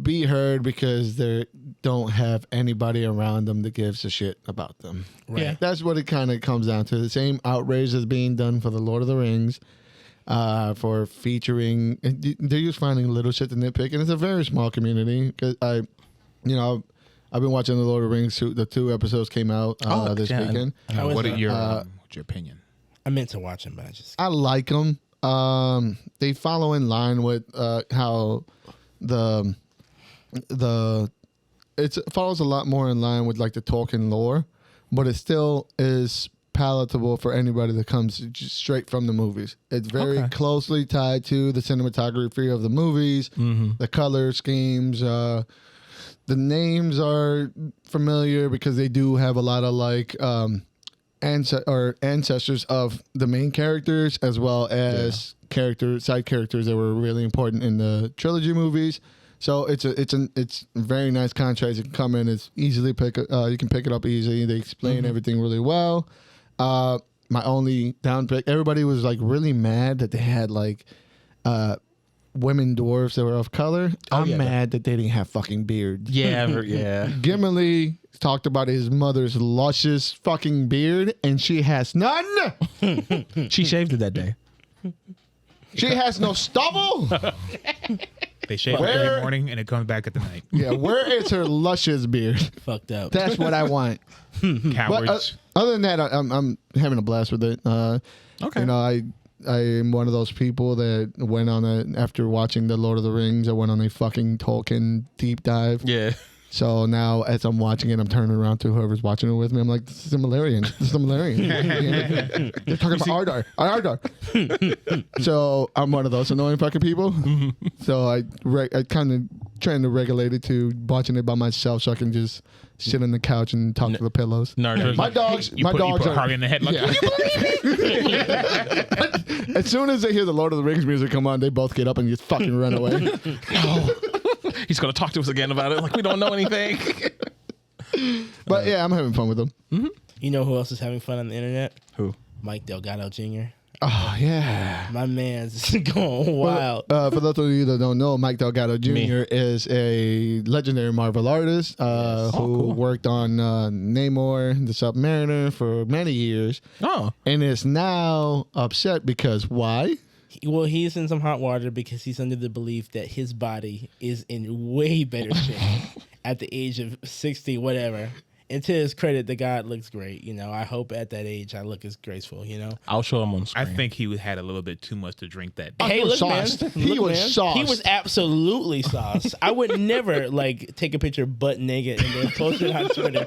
be heard because they don't have anybody around them that gives a shit about them. Right. Yeah. That's what it kind of comes down to. The same outrage that's being done for the Lord of the Rings, for featuring. They're just finding little shit to nitpick, and it's a very small community. Because I've been watching the Lord of the Rings. The 2 episodes came out this weekend. What it? are your opinion? I meant to watch them, but I like them. They follow in line with how the it follows a lot more in line with like the Tolkien lore, but it still is palatable for anybody that comes just straight from the movies. It's very closely tied to the cinematography of the movies, the color schemes. The names are familiar because they do have a lot of like ancestors of the main characters, as well as side characters that were really important in the trilogy movies. So it's a very nice contrast. You can come in, it's easily you can pick it up easily. They explain everything really well. My only down pick, everybody was like really mad that they had like women dwarves that were of color. I'm mad that they didn't have fucking beards. Yeah. Gimli talked about his mother's luscious fucking beard, and she has none. She shaved it that day. She has no stubble. They shave it every morning and it comes back at the night. Yeah, where is her luscious beard? Fucked up. That's what I want. Cowards. But, other than that, I'm having a blast with it. Okay. You know, I am one of those people that went on after watching the Lord of the Rings, I went on a fucking Tolkien deep dive. Yeah. So now, as I'm watching it, I'm turning around to whoever's watching it with me. I'm like, this is Similarian. They're talking about Ardar. So I'm one of those annoying fucking people. So I kind of trying to regulate it to watching it by myself, so I can just sit on the couch and talk to the pillows. No, My dogs You put are Harvey in the head like, Yeah. would you believe it? As soon as they hear the Lord of the Rings music come on, they both get up and just fucking run away. He's going to talk to us again about it. Like, we don't know anything. But yeah, I'm having fun with them. You know who else is having fun on the internet? Who? Mike Delgado Jr. Oh, yeah. My man's going wild. For those of you that don't know, Mike Delgado Jr. Me. is a legendary Marvel artist who cool. worked on Namor, the Submariner, for many years. Oh. And is now upset because why? Well, he's in some hot water because he's under the belief that his body is in way better shape at the age of 60, whatever. And to his credit, the guy looks great. You know, I hope at that age I look as graceful, you know? I'll show him on I screen. think he had a little bit too much to drink that day. Oh, Hey, he was look, man. sauced. He Look, was man. sauced. He was absolutely sauced. I would never, like, take a picture butt naked and then post it on Twitter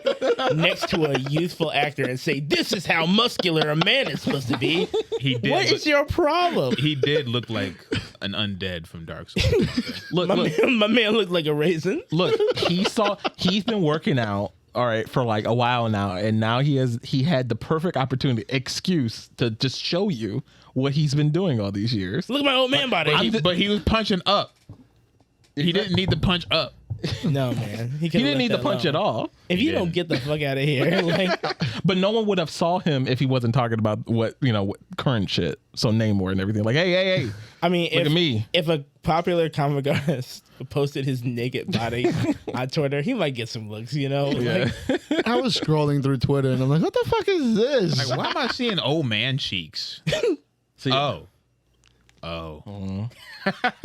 next to a youthful actor and say, this is how muscular a man is supposed to be. He did. What is your problem? He did look like an undead from Dark Souls. Look, My man looked like a raisin. look. He's been working out. All right, for like a while now, and now he had the perfect excuse to just show you what he's been doing all these years. Look at my old man body. But he was punching up. He didn't need to punch up. No, man. He didn't need to punch at all. If you don't get the fuck out of here, like, But no one would have saw him if he wasn't talking about what current shit. So Namor and everything. Like, hey. I mean, Look at me. If a popular comic artist posted his naked body on Twitter, he might get some looks, you know? Yeah. Like, I was scrolling through Twitter and I'm like, what the fuck is this? Like, why am I seeing old man cheeks? See, Oh.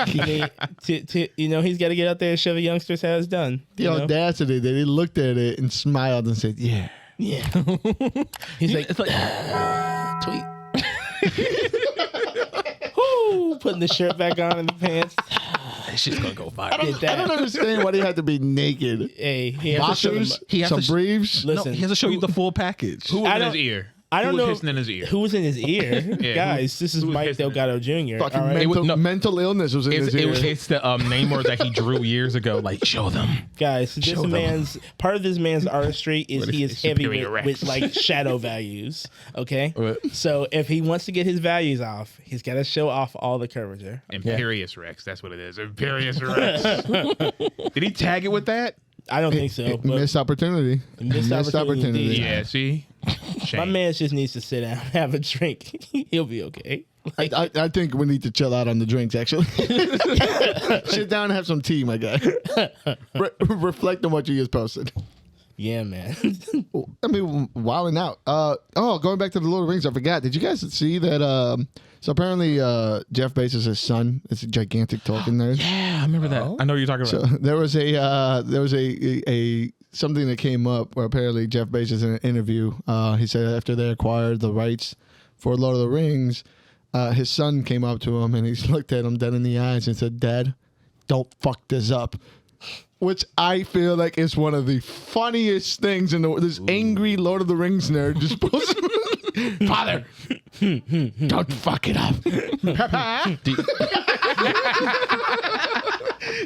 he's got to get out there and show the youngsters how it's done. The you know? audacity that he looked at it and smiled and said, yeah. Yeah. He's like, it's like tweet. Whoo, putting the shirt back on and the pants. this shit's gonna go viral. Did that. I don't understand why he had to be naked. Hey, he has to show them- Boxers, He has some to- briefs. No, Listen, he has to show you the full package. Who was I in his don't- ear? I don't Who know was hissing in his ear? who was in his ear. Guys, this is Who was Mike hissing in Delgado Jr. Fucking all right? mental illness was in his ear. It's the Namor that he drew years ago. Like, show them. Guys, Show them. part of this man's artistry is he is heavy Superior with Rex. like shadow values. Okay, Right. so if he wants to get his values off, he's got to show off all the curvature. Imperious Rex. That's what it is. Imperious Rex. Did he tag it with that? I don't think so. But Missed opportunity. Missed opportunity indeed. Yeah, see? my Shame. man just needs to sit down, have a drink. He'll be okay. Like, I think we need to chill out on the drinks, actually. Sit down and have some tea, my guy. Reflect on what you just posted. yeah, man. I mean, wilding out. Going back to the Lord of the Rings, I forgot. Did you guys see that? So apparently, Jeff Bezos' son is a gigantic Tolkien nerd. Yeah, I remember that. I know what you're talking So about. there was a something that came up where apparently Jeff Bezos in an interview, he said after they acquired the rights for Lord of the Rings, his son came up to him and he looked at him dead in the eyes and said, "Dad, don't fuck this up." which I feel like is one of the funniest things in the world. This angry Lord of the Rings nerd just posts, Father, don't fuck it up. Papa,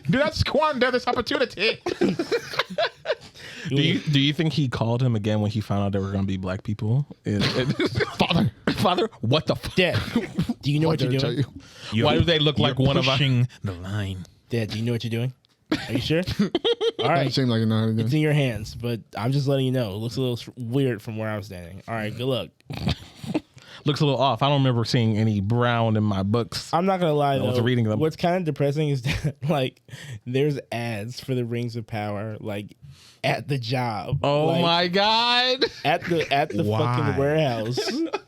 do not squander this opportunity. Do you think he called him again when he found out there were going to be black people? Father, what the fuck? Dad, do you know what you're doing? Why do they look like one of us? Pushing the line. Dad, do you know what you're doing? Are you sure? All It right. seemed like you know how to do It's it. in your hands, but I'm just letting you know. It looks a little weird from where I'm standing. All right, good luck. Looks a little off. I don't remember seeing any brown in my books. I'm not gonna lie I though. was reading them. What's kind of depressing is that like there's ads for the Rings of Power like at the job. Oh Like, my God. At the Why? fucking warehouse.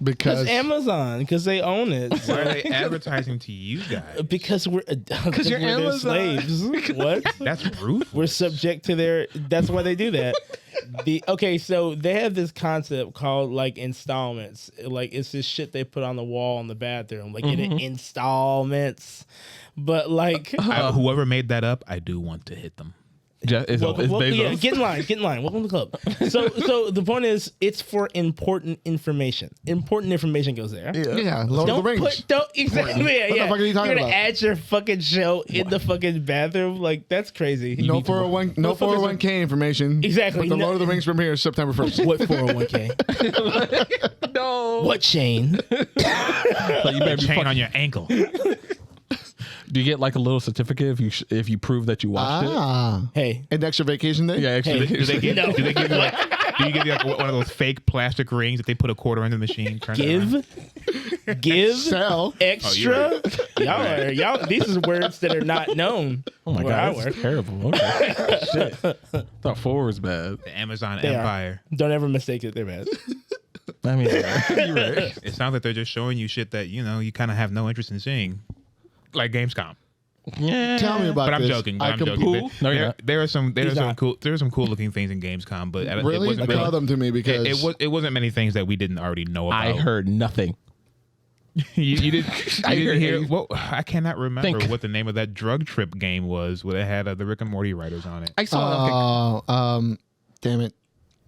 Because Amazon, because they own it. Why So- are they advertising to you guys? because we're because you're their Amazon. slaves. What? That's ruthless. We're subject to their. That's why they do that. So they have this concept called like installments. Like it's this shit they put on the wall in the bathroom. Like get it installments, but like. Whoever made that up, I do want to hit them. It's Bezos. Yeah, get in line. Welcome to the club. So the point is, it's for important information. Important information goes there. yeah, Lord of the Rings. Don't exactly. Yeah, What the yeah. fuck are you talking You're gonna about? add your fucking show in the fucking bathroom. Like that's crazy. No 401k information. Exactly. But the No- Lord of the Rings premiere September 1st. What 401k? No. What chain? So you better be Chain on your ankle. Do you get like a little certificate if you prove that you watched Hey, An extra vacation day? it? Yeah, actually. Do they give? No. Do they give you like? Do you give you like one of those fake plastic rings that they put a quarter into the machine? Turn it around? give, Sell. extra. Y'all. These are words that are not known. Oh my where I God, work. that's terrible. Okay. Shit. Thought 4 was bad. The Amazon They are. Empire. Don't ever mistake it. They're bad. I mean, you're right. It sounds like they're just showing you shit that you kind of have no interest in seeing, like Gamescom. Yeah. Tell me about But I'm this. joking. I I'm can joking. poo. No, you're not. There are some not. cool looking things in Gamescom, but it Really? wasn't Tell them to me because it wasn't many things that we didn't already know about. I heard nothing. you didn't hear. Well, I cannot remember Think. what the name of that drug trip game was. Where it had the Rick and Morty writers on it. I saw damn it.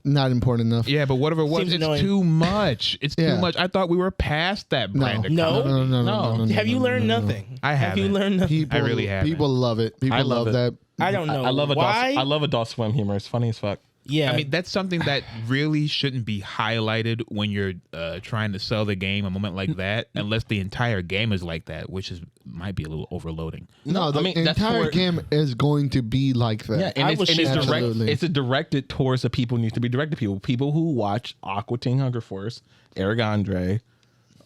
Not important enough. Yeah, but whatever it was, Seems it's annoying. too much. It's Yeah. too much. I thought we were past that brand. of No. comedy. No. Have you learned nothing? I Have you haven't. learned nothing? People, I really haven't. People love it. People I love love it. that. I don't know. I love why. I love Adult Swim humor. It's funny as fuck. Yeah. I mean, that's something that really shouldn't be highlighted when you're trying to sell the game. A moment like that, unless the entire game is like that, which might be a little overloading. No, the I mean, that's entire for- game is going to be like that. Yeah, and I it's, wish and it's, it- direct, Absolutely. it's directed towards the people who need to be directed to people who watch Aqua Teen Hunger Force, Eric Andre,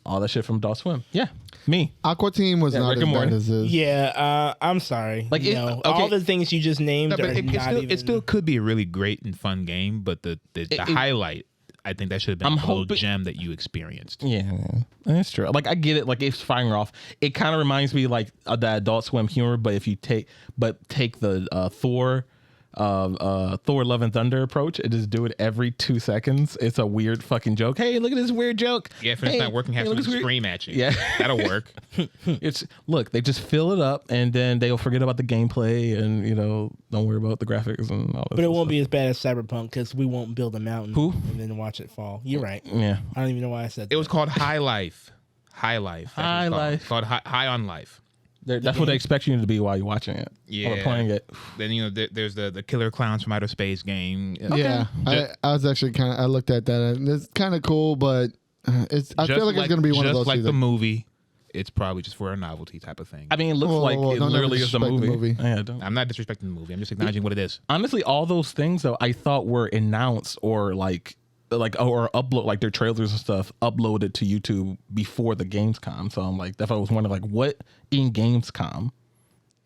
all that shit from Adult Swim. Yeah, me. Aqua Team was not Rick as and bad Morty. as this. yeah. I'm sorry. Like, you it- know, okay. all the things you just named No, but are it not still, even. it still could be a really great and fun game, but the highlight, I think that should have been I'm a little hoping- gem that you experienced. Yeah, that's true. Like I get it. Like it's firing off. It kind of reminds me like of that Adult Swim humor, but if you take the Thor. Thor Love and Thunder approach and just do it every 2 seconds. It's a weird fucking joke. Hey, look at this weird joke. Yeah, if it's not working, have look someone at this weird- scream at you. Yeah. That'll work. It's look, they just fill it up and then they'll forget about the gameplay and don't worry about the graphics and all that. But it won't be as bad as Cyberpunk because we won't build a mountain Who? and then watch it fall. You're right. Yeah. I don't even know why I said It that. was called High Life. High Life. That's what High it's called. Life. It's called High on Life. That's what they expect you to be while you're watching it. Yeah. Or playing it. Then there's the Killer Clowns from Outer Space game. Yeah, I was actually I looked at that. It's kind of cool, but I feel like it's going to be one of those. Just like either. the movie, it's probably just for a novelty type of thing. I mean, it looks like it don't literally ever is the disrespect the movie. movie. Yeah, don't. I'm not disrespecting the movie. I'm just acknowledging what it is. Honestly, all those things though, I thought were announced or or upload like their trailers and stuff uploaded to YouTube before the Gamescom. So I'm like, that's why I was wondering like what in Gamescom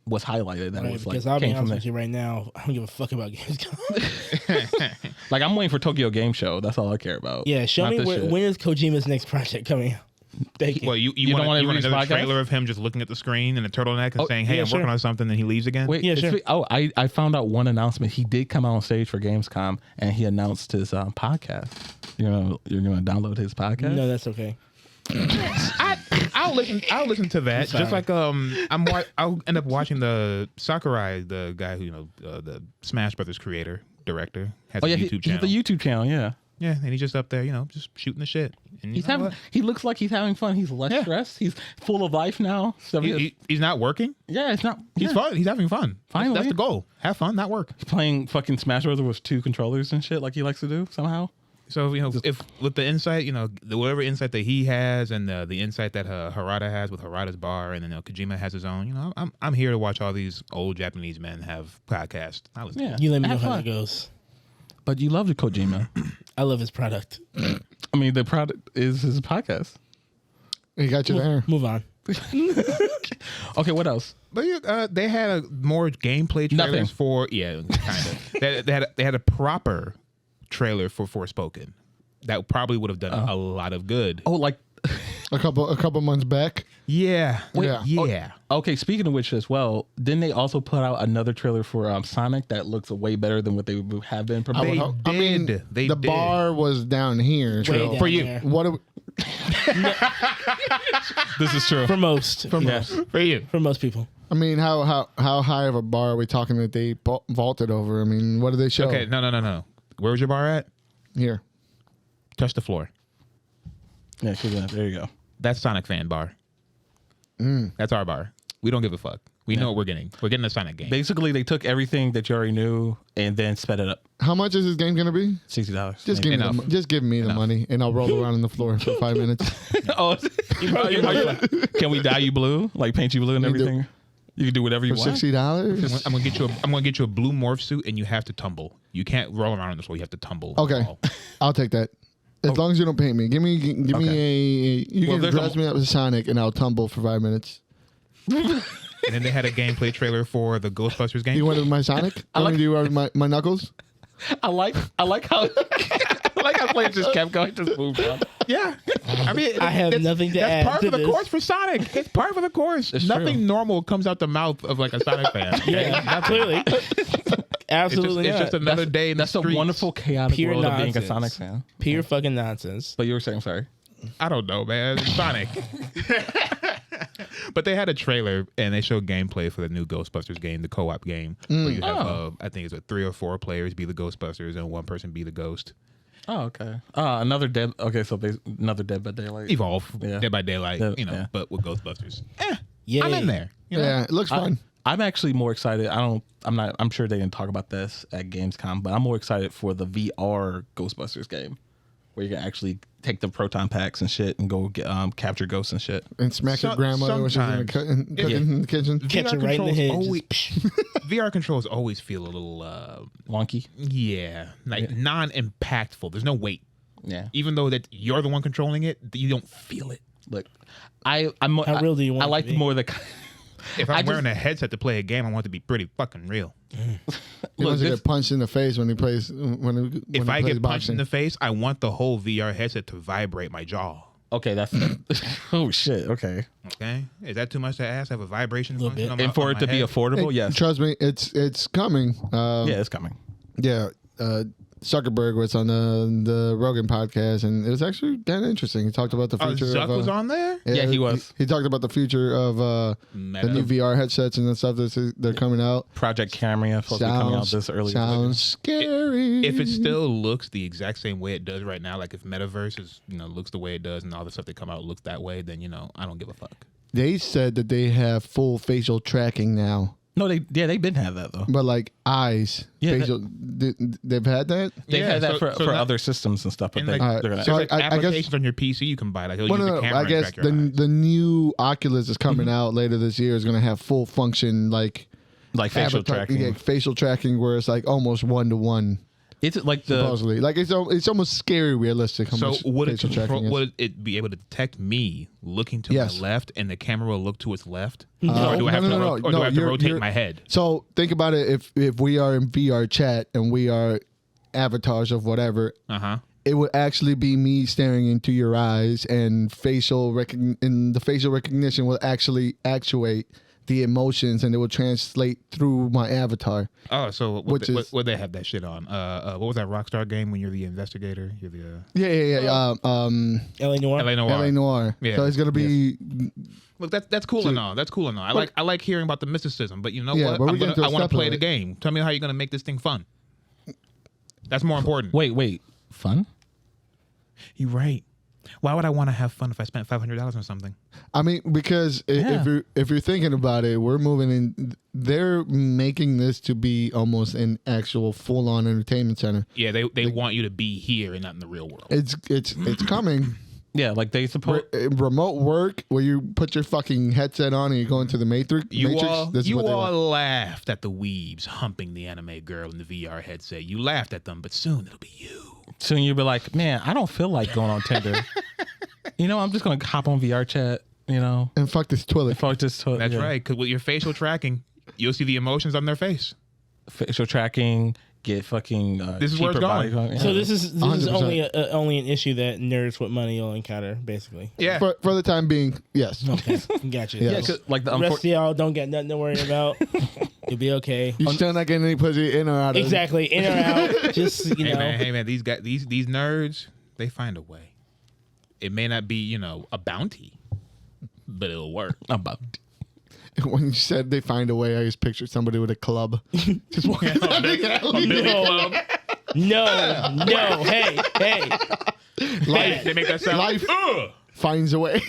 was highlighted that Right, was like because I'll be came from honest there. with you right now, I don't give a fuck about Gamescom. Like I'm waiting for Tokyo Game Show. That's all I care about. Yeah, show Not me this shit. when is Kojima's next project coming out. Thank you. Well, you don't wanna want read his another podcast? trailer of him just looking at the screen in a turtleneck and saying, "Hey, yeah, I'm working sure. on something," and he leaves again. Wait, Yeah, it's sure. I found out one announcement. He did come out on stage for Gamescom and he announced his podcast. You're gonna download his podcast? No, that's okay. I'll listen to that. Just like I'll end up watching the Sakurai, the guy who the Smash Brothers creator director has a YouTube channel. He has a YouTube channel, yeah. Yeah, and he's just up there, just shooting the shit. And he looks like he's having fun. He's less stressed. He's full of life now. So he's not working. Yeah, it's not. He's fun. He's having fun. Finally, that's the goal. Have fun, not work. He's playing fucking Smash Bros. With 2 controllers and shit, like he likes to do somehow. So if with the insight, whatever insight that he has, and the insight that Harada has with Harada's bar, and then Kojima has his own, I'm here to watch all these old Japanese men have podcasts. Yeah, you let me know how that goes. But you love the Kojima. I love his product. I mean, the product is his podcast. He got you there. Move on. Okay, what else? But they had more gameplay trailers for kind of. they had a proper trailer for Forspoken that probably would have done a lot of good. Oh, like a couple months back. Yeah. Yeah. Okay, speaking of which as well, didn't they also put out another trailer for Sonic that looks way better than what they have been promoting? The bar was down here. Down for you. there. What? This is true. For most. For you. For most people. I mean, how high of a bar are we talking that they vaulted over? I mean, what did they show? Okay, no. Where's your bar at? Here. Touch the floor. Yeah, there you go. That's Sonic fan bar. That's our bar. We don't give a fuck. We know what we're getting. We're getting a Sonic game. Basically, they took everything that you already knew and then sped it up. How much is this game going to be? $60. Just give me the money, and I'll roll around on the floor for 5 minutes. Can we dye you blue? Like paint you blue and everything? You can do whatever you for want. $60. I'm gonna get you a blue morph suit, and you have to tumble. You can't roll around on the floor. You have to tumble. Okay, I'll take that. As long as you don't paint me, give me you can dress me up as Sonic, and I'll tumble for 5 minutes. And then they had a gameplay trailer for the Ghostbusters game. You wanted my Sonic? Do you want my Knuckles? I like how players just kept going, just moved on. Yeah, I mean, I have nothing to add. That's part of the course for Sonic. It's part of the course. Nothing normal comes out the mouth of like a Sonic fan. Yeah, clearly. Absolutely, it's just another day. In that's the a wonderful chaotic Pure world nonsense. of being a Sonic fan. Pure fucking nonsense. But you were saying, sorry. I don't know, man. It's Sonic. But they had a trailer and they showed gameplay for the new Ghostbusters game, the co-op game, where you have I think it's 3 or 4 players be the Ghostbusters and one person be the ghost. Oh, okay. Another Dead. Okay, so another Dead by Daylight. Evolve, Dead by Daylight, but with Ghostbusters. I'm in there. Yeah, it looks fun. I'm actually more excited. I'm sure they didn't talk about this at Gamescom, but I'm more excited for the VR Ghostbusters game, where you can actually take the proton packs and shit and go get, capture ghosts and shit. And smack your grandmother when she's cooking in the kitchen. Catch her right in the head. VR controls always feel a little wonky. Yeah, non-impactful. There's no weight. Yeah. Even though that you're the one controlling it, you don't feel it. Look, how real do you want I like more the... If I'm wearing a headset to play a game, I want it to be pretty fucking real. He wants to get punched in the face when he plays. If I get punched in the face, I want the whole VR headset to vibrate my jaw. Okay, that's... oh, shit. Okay. Okay? Is that too much to ask? Have a vibration function on my, and for it to be affordable, yes. Trust me, it's coming. Yeah, it's coming. Yeah. Zuckerberg was on the Rogan podcast, and it was actually kind of interesting. He talked about the future. Zuck was on there? Yeah, he was. He talked about the future of the new VR headsets and the stuff they're coming out. Project Camera supposed to be coming out this early. Sounds scary. If it still looks the exact same way it does right now, like if Metaverse is looks the way it does, and all the stuff that come out looks that way, then I don't give a fuck. They said that they have full facial tracking now. No, they've been had that though. But like eyes, facial, they've had that. They've had that for other systems and stuff. But they're gonna. So applications on your PC you can buy. Like, I guess the new Oculus is coming out later this year. Is going to have full function like facial tracking. Yeah, facial tracking where it's like almost 1-to-1. It's like supposedly like it's almost scary realistic. So would it be able to detect me looking to my left, and the camera will look to its left? Or do I have to rotate my head? So think about it. If we are in VR chat and we are avatars of whatever, it would actually be me staring into your eyes, and the facial recognition will actually actuate the emotions, and it will translate through my avatar. Oh, so Which is- what they have that shit on? What was that Rockstar game when you're the investigator? You're the Yeah. LA Noir. LA Noir. LA Noir. Yeah. So it's gonna be. Look, that's cool and all. That's cool and all. I like hearing about the mysticism, but you know Yeah, what? but we're getting to a I want step to play of the it. game. Tell me how you're gonna make this thing fun. That's more important. Wait. Fun? You're right. Why would I want to have fun if I spent $500 on something? I mean, because Yeah. if you're thinking about it, we're moving in. They're making this to be almost an actual full on entertainment center. Yeah, they want you to be here and not in the real world. It's coming. Yeah, like they suppose. Remote work where you put your fucking headset on and you go into the Matrix. You Matrix, all, this is you what they all want. laughed at the weebs humping the anime girl in the VR headset. You laughed at them, but soon it'll be you. Soon you'll be like, man, I don't feel like going on Tinder. I'm just gonna hop on VR chat. And fuck this toilet. If I just That's right, because with your facial tracking, you'll see the emotions on their face. facial tracking, get fucking. This is where it's cheaper body going. yeah. So this is 100%. only an issue that nerds with money will encounter, basically. Yeah. For the time being, yes. Okay, gotcha. Yeah. Yeah, 'cause, like the The rest of y'all don't get nothing to worry about. You'll be okay. You're still not getting any pussy in or out of Exactly, in or out. Just Hey man, these guys, these nerds, they find a way. It may not be, a bounty, but it'll work. about. When you said they find a way, I just pictured somebody with a club. Just walking down the alley. No, hey. They make that sound. Life finds a way.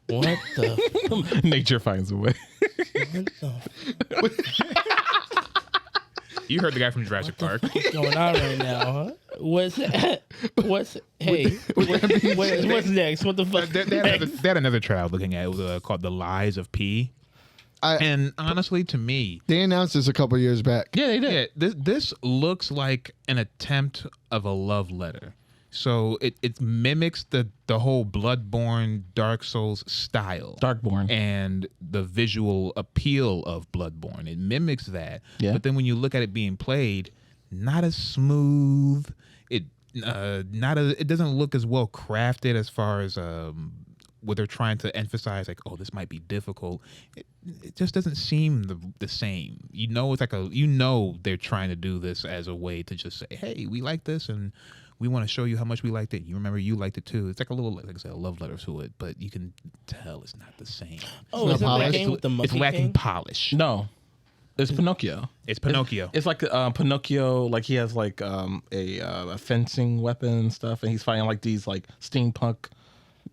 What the Nature finds a way. You heard the guy from Jurassic Park. What's going on right now, huh? What's hey? What's next? What the fuck? They had another trial looking at it. It was called The Lies of P. And honestly, to me, They announced this a couple years back. Yeah, they did. this looks like an attempt of a love letter. So it mimics the whole Bloodborne, Dark Souls style. Darkborn. And the visual appeal of Bloodborne. It mimics that. Yeah. But then when you look at it being played, not as smooth. It doesn't look as well crafted as far as what they're trying to emphasize, like, oh, this might be difficult. It just doesn't seem the same. It's like they're trying to do this as a way to just say, hey, we like this and we want to show you how much we liked it. You remember you liked it too. It's like a little, like I said, a love letter to it, but you can tell it's not the same. Oh, is that that game with the monkey It's lacking thing? polish. No, it's Pinocchio. It's Pinocchio. It's like Pinocchio. Like he has like a fencing weapon and stuff, and he's fighting like these like steampunk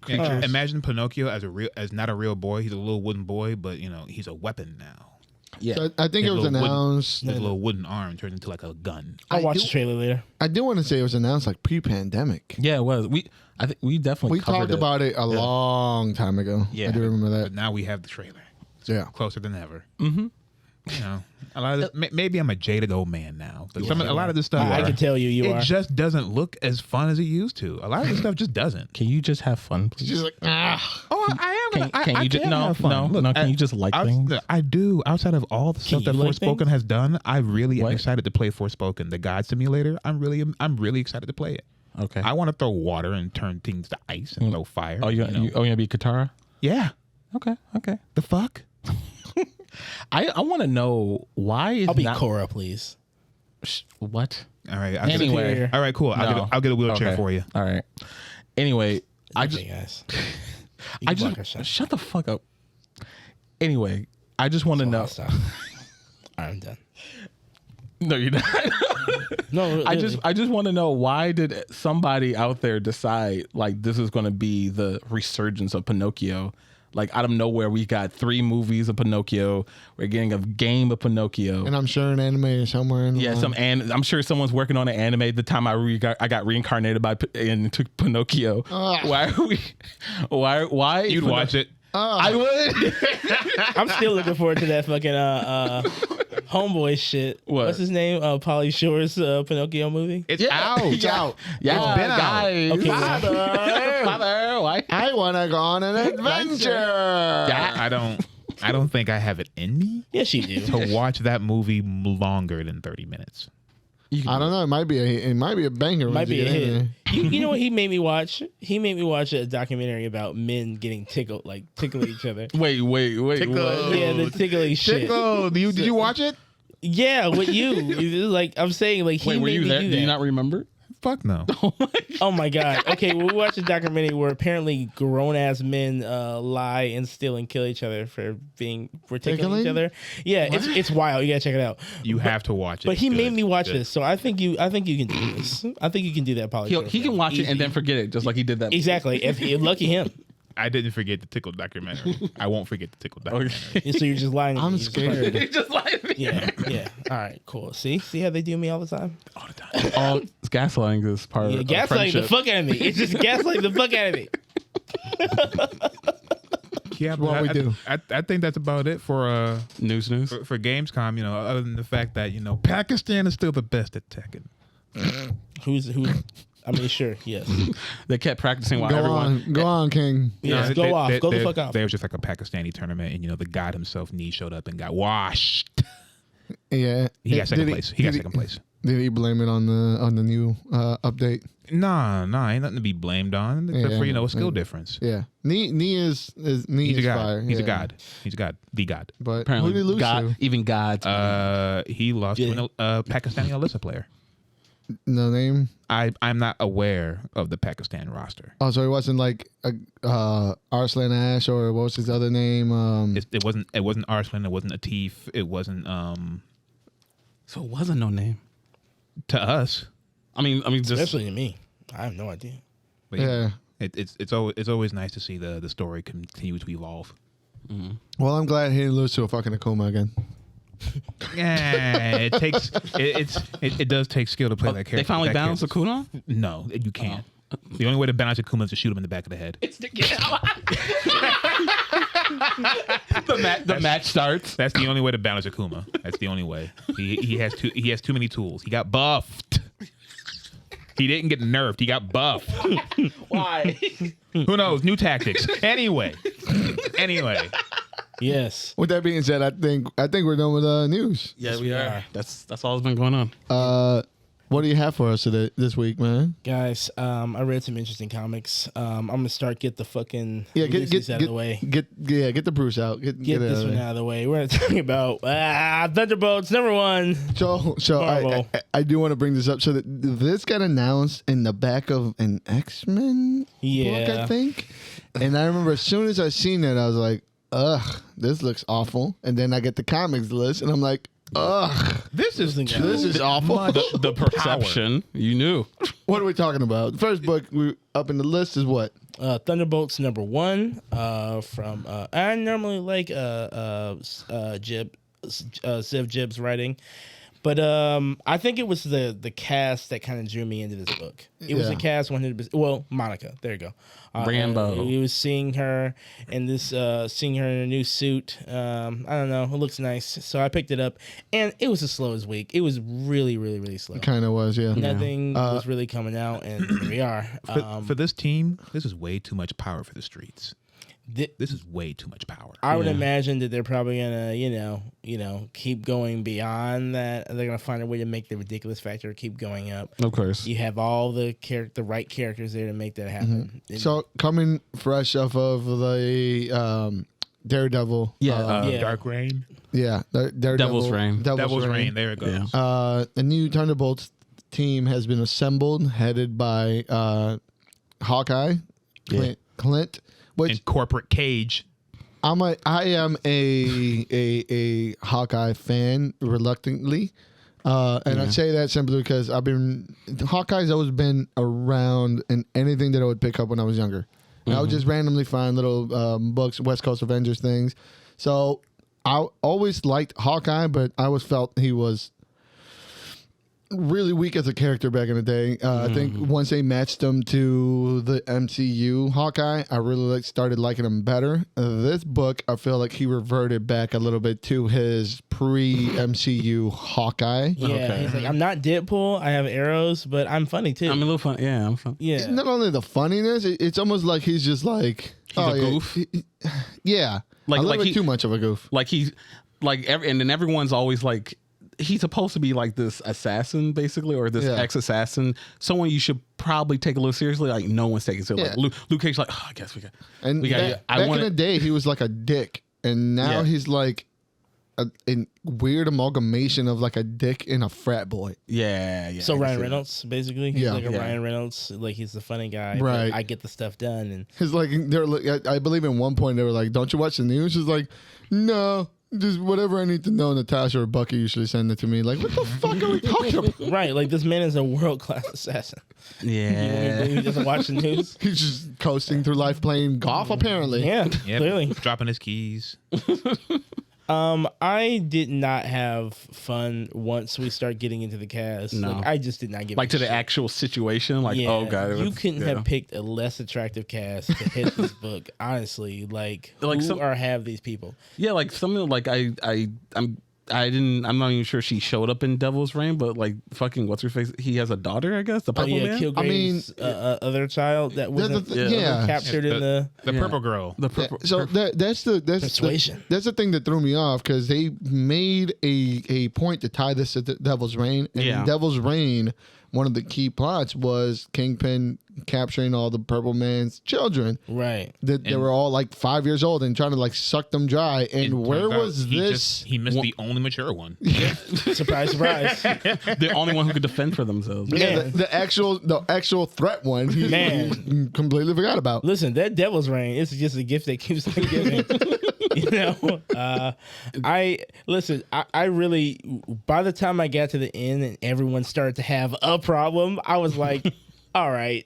creatures. Imagine Pinocchio as not a real boy. He's a little wooden boy, but he's a weapon now. Yeah, So I think it was announced. His little wooden arm turned into like a gun. I'll watch the trailer later. I do want to say it was announced like pre-pandemic. yeah, it was. I think we definitely We covered talked about it a long time ago. Yeah. I do remember But that. now we have the trailer. Yeah. Closer than ever. Mm-hmm. A lot of this, maybe I'm a jaded old man now, but a lot of this stuff, I can tell you it are. just doesn't look as fun as it used to. A lot of this stuff just doesn't. Can you just have fun, please? She's like, Oh, I am. Can you just have fun. Look, Can you just like I, things? I do. Outside of all the stuff you that like Forspoken things? has done, I really am What? excited to play Forspoken, the God Simulator. I'm really excited to play it. Okay. I want to throw water and turn things to ice and throw fire. Oh, you gonna be Katara? Yeah. Okay. The fuck? I want to know why is I'll be not Korra, please. what? All right. Anyway. All right. Cool. No. I'll get a wheelchair Okay. for you. All right. Anyway, I Okay, just guys. You I can block our just shot. shut the fuck up. Anyway, I just want to know. I'll stop. All right, I'm done. No, you're not. No, I just want to know, why did somebody out there decide like this is going to be the resurgence of Pinocchio? Like out of nowhere, we got 3 movies of Pinocchio. We're getting a game of Pinocchio. and I'm sure an anime is somewhere in the Yeah, line. I'm sure someone's working on an anime. The time I got reincarnated into Pinocchio. Why are we? Why? You'd watch it. I would. I'm still looking forward to that fucking homeboy shit. What? What's his name? Pauly Shore's Pinocchio movie. It's out. It's out. Yeah, It's been out. guys. Okay, well. Father, why? I want to go on an adventure. I don't think I have it in me Yes, you do. to watch that movie longer than 30 minutes. I don't know. It might be a banger. Might once be you a get in hit. there. You know what he made me watch? He made me watch a documentary about men getting tickled, like tickling each other. Wait. Tickle. Yeah, the tickling shit. Tickle. Did you watch it? Yeah, with you. Like I'm saying, like he Wait, were made you me there? do Do that. you not remember? Fuck no. Oh my god. Okay, well, we watched a documentary where apparently grown ass men lie and steal and kill each other for tickling Tickling? each other. Yeah, it's wild. You gotta check it out. You have to watch it. But he Good, made me watch good. this, so I think you can do this. I think you can do that. He can watch it and then forget it, just like he did that. Exactly. Lucky him. I didn't forget the Tickle documentary. I won't forget the Tickle documentary. So you're just lying. to me. I'm You're just scared. He just like Yeah. All right. Cool. See how they do me all the time. Oh, it's gaslighting this part. Yeah, of gaslighting the friendship. fuck out of me. It's just gaslighting the fuck out of me. Yeah, what we do. I think that's about it for News. for Gamescom. You know, other than the fact that Pakistan is still the best at Tekken. Who's? I mean, sure. Yes. They kept practicing while Go everyone. on, King. Yes. No, Go off. Go the fuck off. There was just like a Pakistani tournament, and the god himself, Nee, showed up and got washed. Yeah, He got second Did place. He got second place. Did he blame it on the new update? Nah, ain't nothing to be blamed on except for a skill difference. Yeah, Nee is He's a god. fire. He's a yeah. god. He's a god. The god. But Apparently, who did he lose to? even gods. He lost to a Pakistani Alyssa player. No name. I'm not aware of the Pakistan roster. Oh, so it wasn't like Arslan Ash or what was his other name? It wasn't Arslan. It wasn't Atif. It wasn't so it wasn't no name. to us. I mean, just Especially to me. I have no idea. But Yeah. It's always nice to see the story continue to evolve. Well, I'm glad he didn't lose to a fucking Akuma again. Yeah, it does take skill to play that character. they finally That balanced the character- Kuna. No, you can't. The only way to balance Akuma is to shoot him in the back of the head. It's the match starts. That's the only way to balance Akuma. That's the only way. He has too many tools. He got buffed. He didn't get nerfed. He got buffed. Why? Who knows? New tactics. Anyway. Yes. With that being said, I think we're done with news. Yeah, we we are. are. That's all that's been going on. What do you have for us this week, man? Guys, I read some interesting comics. I'm gonna get the fucking Yeah, releases out of the way. Get the Bruce out. Get This one out of the way. We're gonna talk about Thunderbolts #1. So Marvel. I do want to bring this up. So that this got announced in the back of an X-Men book, Yeah. I think. And I remember as soon as I seen that, I was like, ugh, this looks awful. And then I get the comics list, and I'm like, ugh, This is awful. The perception you knew. What are we talking about? The first book up in the list is what? Thunderbolts #1 from I normally like Ziv Jib's writing, but I think it was the cast that kind of drew me into this book. It was the cast 100%. Well, Monica, there you go. Rambo. You was seeing her in this, seeing her in a new suit. I don't know, it looks nice, so I picked it up, and it was the slowest week. It was really, really, really slow. Kind of was, yeah. Nothing was really coming out, and here we are. for this team, this is way too much power for the streets. Thi- This is way too much power. I would imagine that they're probably gonna, keep going beyond that. They're gonna find a way to make the ridiculous factor keep going up. Of course. You have all the right characters there to make that happen. So coming fresh off of the Daredevil. Yeah. Dark Reign. Daredevil. Devil's Reign. Devil's Reign. There it goes. Yeah. The new Thunderbolts team has been assembled, headed by Hawkeye, Clint, which And Corporate Cage. I am a Hawkeye fan reluctantly. And I say that simply because Hawkeye's always been around in anything that I would pick up when I was younger. And I would just randomly find little books, West Coast Avengers things. So I always liked Hawkeye, but I always felt he was really weak as a character back in the day. I think once they matched him to the MCU Hawkeye, I really started liking him better. This book, I feel like he reverted back a little bit to his pre-MCU Hawkeye. Yeah, he's like, I'm not Deadpool. I have arrows, but I'm funny too. I'm a little fun. Yeah, I'm fun. yeah, Not only the funniness, it's almost like he's just like He's a goof. Yeah, Like- a little like bit he- too much of a goof. Like and then everyone's always like he's supposed to be like this assassin, basically, or this ex-assassin. Someone you should probably take a little seriously. Like no one's taking seriously. Like Luke Cage, like I guess we got. And back in the day, he was like a dick, and now he's like a weird amalgamation of like a dick and a frat boy. Yeah. So Ryan Reynolds, basically, he's like a Yeah. Ryan Reynolds, like he's the funny guy. Right. But I get the stuff done, and He's like, I believe in one point they were like, "Don't you watch the news?" He's like, "No, just whatever I need to know." Natasha or Bucky usually send it to me. Like, what the fuck are we talking about? right, like this man is a world class assassin. Yeah. He doesn't watch the news. He's just coasting through life playing golf, apparently. Yeah, Yep. clearly. Dropping his keys. I did not have fun once we start getting into the cast. No. Like, I just did not give Like a to the shit. actual situation. Like, oh god, you couldn't have picked a less attractive cast to hit this book. Honestly, like who have these people? Yeah, like something like I'm not even sure she showed up in Devil's Reign, but like fucking what's her face? He has a daughter, I guess. The purple man. Kilgrave's, other child that was captured in the purple girl. The purple. So that's Persuasion. That's the thing that threw me off, because they made a point to tie this to Devil's Reign. And in Devil's Reign, one of the key plots was Kingpin capturing all the Purple Man's children. Right. They were all like 5 years old and trying to like suck them dry. And where was this? He missed the only mature one. Surprise, surprise. The only one who could defend for themselves. Yeah, the actual threat one. He completely forgot about. Listen, that Devil's Reign is just a gift that keeps on giving. You know, I really, by the time I got to the end and everyone started to have a problem, I was like, all right,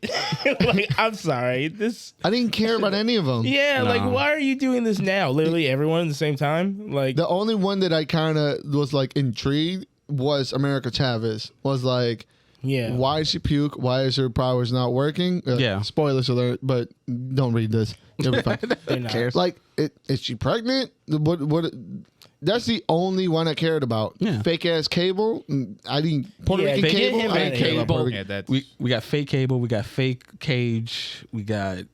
like, I'm sorry. I didn't care about any of them. Yeah, like, why are you doing this now? Literally everyone at the same time? Like, the only one that I kind of was like intrigued was America Chavez. Was like, why is she puke? Why is her powers not working? Spoilers alert, but don't read this. You'll be fine. Like, is she pregnant? What? That's the only one I cared about. Yeah. Fake ass Cable. I didn't. Puerto Rican Cable. I didn't care about Puerto Rican. We got fake Cable. We got fake Cage. We got.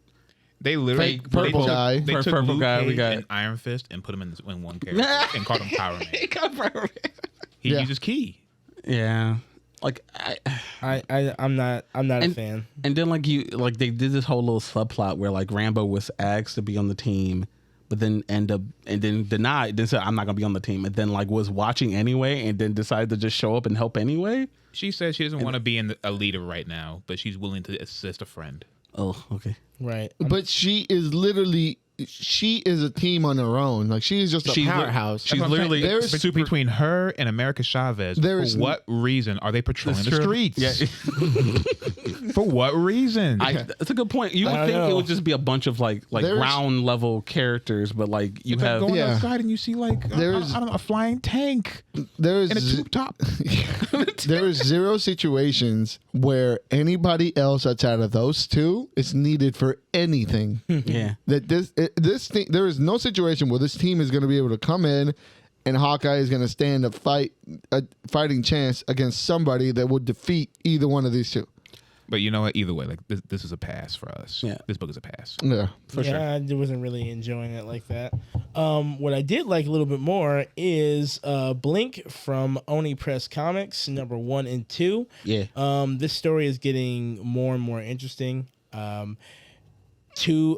They literally fake purple guy. They took purple Luke guy. Cage We got and Iron Fist and put him in one character and called him Power Man. He uses key. Yeah. Like I'm not a fan. And then they did this whole little subplot where like Rambo was asked to be on the team, but then denied, then said I'm not gonna be on the team, and then like was watching anyway, and then decided to just show up and help anyway. She said she doesn't want to be a leader right now, but she's willing to assist a friend. Oh, okay. Right. But she is a team on her own. Like, she is just a powerhouse. She's literally between her and America Chavez. For what reason are they patrolling the streets? Yeah. For what reason? That's a good point. You would think it would just be a bunch of like ground level characters, but like you have going outside and you see like I don't know, a flying tank. There's in a tube top. There is zero situations where anybody else outside of those two is needed for anything. Yeah. That this thing, there is no situation where this team is going to be able to come in and Hawkeye is going to stand a fighting chance against somebody that would defeat either one of these two. But you know what? Either way, like this is a pass for us. Yeah. This book is a pass. Yeah, for sure. I wasn't really enjoying it like that. What I did like a little bit more is Blink from Oni Press Comics, number 1 and 2. Yeah. This story is getting more and more interesting. One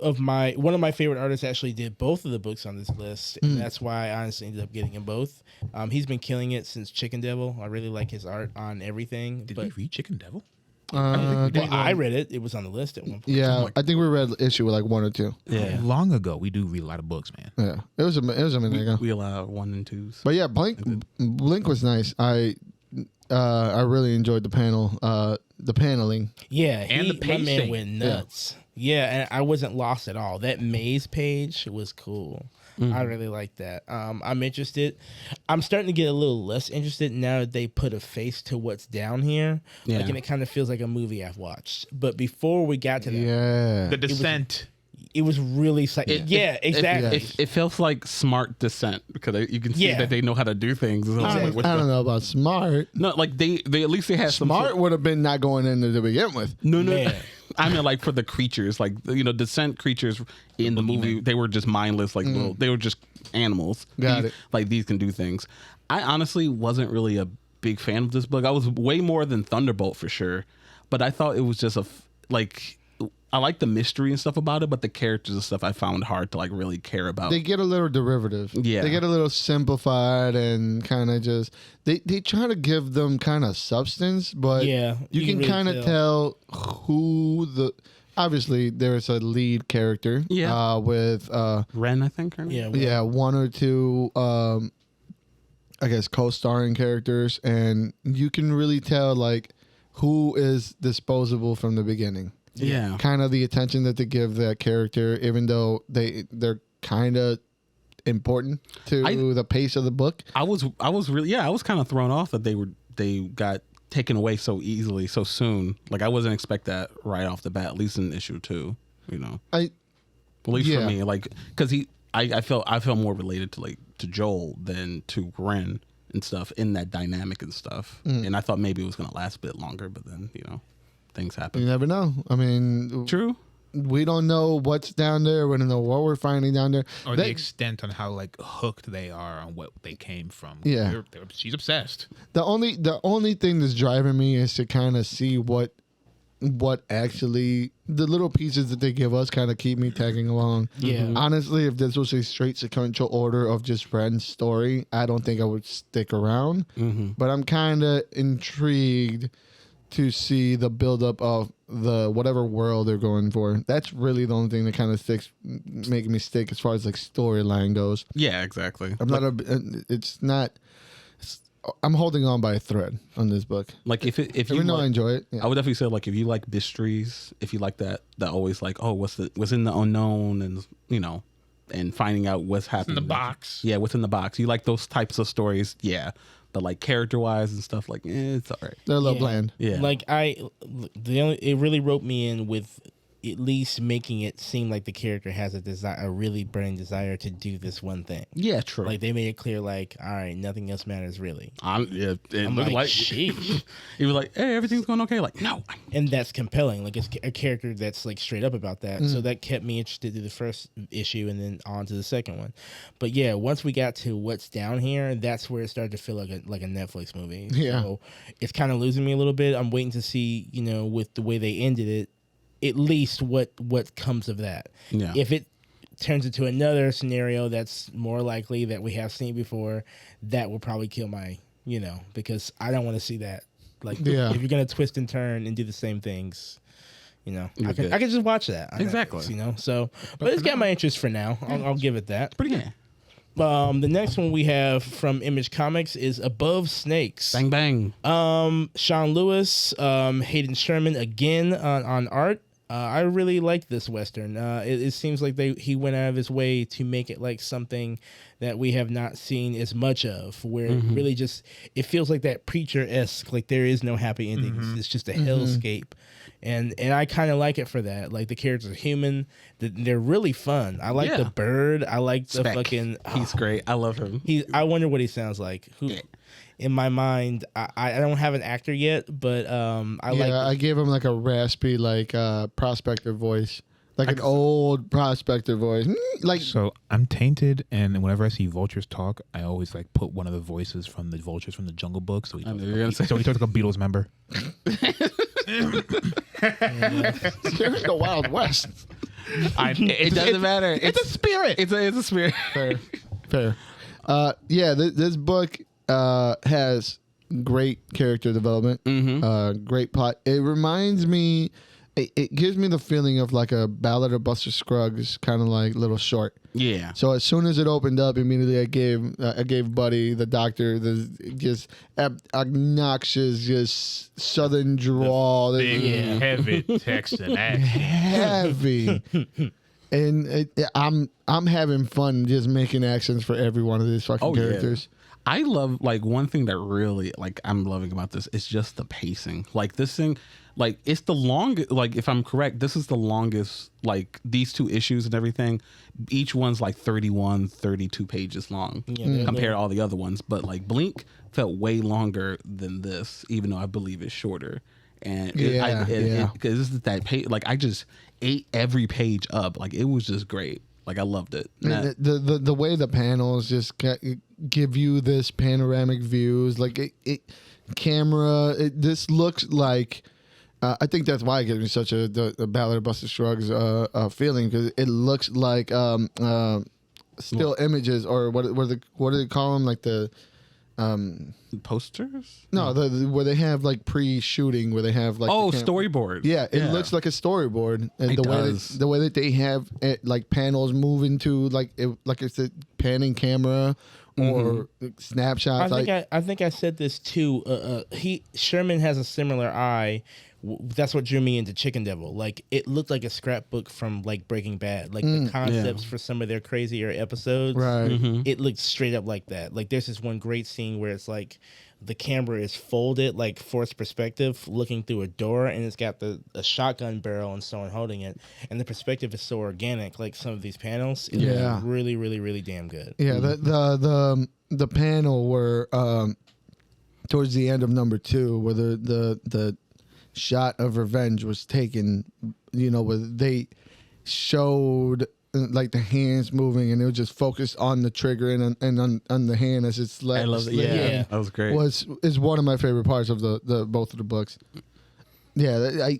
of my favorite artists actually did both of the books on this list, and that's why I honestly ended up getting them both. He's been killing it since Chicken Devil. I really like his art on everything. Did we read Chicken Devil? I read it. It was on the list at one point. Yeah, I think we read issue with like 1 or 2. Yeah. Long ago, we do read a lot of books, man. Yeah, it was a minute ago. We allow 1 and 2s. But yeah, Blink was nice. I really enjoyed the paneling. Yeah, and the my pacing. man went nuts. Yeah, and I wasn't lost at all. That maze page was cool. I really like that. I'm interested. I'm starting to get a little less interested now that they put a face to what's down here. Yeah. Like, and it kind of feels like a movie I've watched. But before we got to that, The Descent. it was really exactly. It feels like smart descent because you can see that they know how to do things. I don't know about smart. No, like they at least they had smart would have been not going in there to begin with. No. I mean, like for the creatures, like descent creatures in the movie, they were just mindless. Like they were just animals. Got These- it. Like these can do things. I honestly wasn't really a big fan of this book. I was way more than Thunderbolt for sure, but I thought it was just I like the mystery and stuff about it, but the characters and stuff I found hard to like really care about. They get a little derivative. Yeah. They get a little simplified and kind of just they try to give them kind of substance, but Yeah, you can really kind of tell who the obviously there's a lead character. Yeah. With Ren, I think. Right? Yeah, one or two I guess co-starring characters, and you can really tell like who is disposable from the beginning. Yeah. Kind of the attention that they give that character, even though they're kind of important to the pace of the book. I was really I was kind of thrown off that they got taken away so easily so soon. Like I wasn't expect that right off the bat, at least in issue 2. You know, at least for me, like because I felt more related to Joel than to Ren and stuff in that dynamic and stuff. And I thought maybe it was gonna last a bit longer, but then things happen. You never know. I mean, True. We don't know what's down there. We don't know what we're finding down there. Or the extent on how like hooked they are on what they came from. Yeah. She's obsessed. The only thing that's driving me is to kind of see what actually the little pieces that they give us kind of keep me tagging along. Yeah. Honestly, if this was a straight sequential order of just Ren's story, I don't think I would stick around. But I'm kind of intrigued to see the buildup of the whatever world they're going for. That's really the only thing that kind of making me stick as far as like storyline goes. Yeah, exactly. I'm holding on by a thread on this book. Like if you Even though I enjoy it, I would definitely say like if you like mysteries, if you like that always like what's in the unknown and and finding out what's happening in the box. Yeah, what's in the box. You like those types of stories, yeah. But like character wise and stuff, like it's all right. They're a little bland. Yeah, Like it really roped me in with at least making it seem like the character has a really burning desire to do this one thing. Yeah, true. Like they made it clear, like, all right, nothing else matters really. I'm like, sheesh. He was like, hey, everything's going okay. Like, no. And that's compelling. Like it's a character that's like straight up about that. So that kept me interested to the first issue and then on to the second one. But yeah, once we got to what's down here, that's where it started to feel like a Netflix movie. Yeah. So it's kind of losing me a little bit. I'm waiting to see, with the way they ended it, at least what comes of that. Yeah. If it turns into another scenario that's more likely that we have seen before, that will probably kill my, because I don't want to see that. Like, if you're gonna twist and turn and do the same things, I can just watch that. Exactly. So, but it's got my interest for now. I'll give it that. Pretty good. The next one we have from Image Comics is Above Snakes. Bang bang. Sean Lewis, Hayden Sherman again on art. I really like this Western. It seems like he went out of his way to make it like something that we have not seen as much of, where it really just, it feels like that Preacher-esque, like there is no happy ending. It's just a hellscape. And I kind of like it for that. Like the characters are human. They're really fun. I like the bird. I like the fucking... He's great. I love him. I wonder what he sounds like. In my mind, I don't have an actor yet, but I gave him like a raspy, like prospector voice, like an old prospector voice. Like, so I'm tainted, and whenever I see vultures talk, I always like put one of the voices from the vultures from the Jungle Book. So he talks like a Beatles member. You're in the Wild West. It doesn't matter. It's a spirit. It's a spirit. Fair. This book has great character development, great plot. It reminds me, it gives me the feeling of like a Ballad of Buster Scruggs kind of like little short. Yeah. So as soon as it opened up, immediately I gave Buddy, the doctor, the just obnoxious, just southern drawl, Big, heavy text and action. heavy. And I'm having fun just making actions for every one of these fucking characters. I love, like, one thing that really, like, I'm loving about this is just the pacing. Like, this thing, like, it's the longest, like, if I'm correct, this is the longest, like, these two issues and everything, each one's like 31, 32 pages long compared to all the other ones. But, like, Blink felt way longer than this, even though I believe it's shorter. And because this is that page, like, I just ate every page up. Like, it was just great. Like I loved it. And the way the panels just give you this panoramic views, like this looks like. I think that's why it gives me such a Ballad of Buster Scruggs feeling, because it looks like still images, or what do they call them, like the posters? No, where they have like pre-shooting, where they have like storyboard. Yeah, it looks like a storyboard, and It the way that they have it, like panels moving to like it's a panning camera or snapshots. I think I said this too. Sherman has a similar eye. That's what drew me into Chicken Devil. Like, it looked like a scrapbook from like Breaking Bad. Like the concepts for some of their crazier episodes. Right. It looked straight up like that. Like, there's this one great scene where it's like the camera is folded, like forced perspective, looking through a door, and it's got a shotgun barrel and someone holding it, and the perspective is so organic. Like some of these panels, it looks really, really, really damn good. Yeah, the panel where towards the end of number 2, where the shot of revenge was taken, where they showed like the hands moving, and it was just focused on the trigger and on the hand as it's I love it. Yeah, that was great. Is one of my favorite parts of the both of the books. Yeah,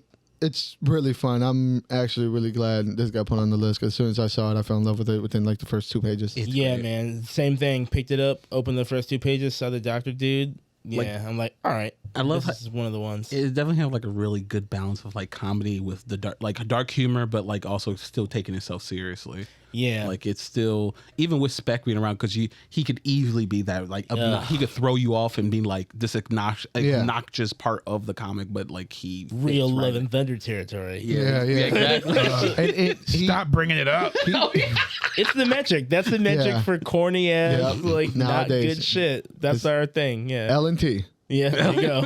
it's really fun. I'm actually really glad this got put on the list, because as soon as I saw it, I fell in love with it within like the first 2 pages. Yeah, man. Same thing. Picked it up, opened the first 2 pages, saw the doctor dude. Yeah, I'm like, all right. I love this is one of the ones. It definitely have like a really good balance of like comedy with the dark humor, but like also still taking itself seriously. Yeah, like it's still, even with Spec being around, because he could easily be that like he could throw you off and be like this obnoxious part of the comic, but like he real Love and Thunder territory. Yeah, exactly. Stop bringing it up. It's the metric. That's the metric for corny ass like not Nowadays, good shit. That's our thing. Yeah, L&T. Yeah, there you go.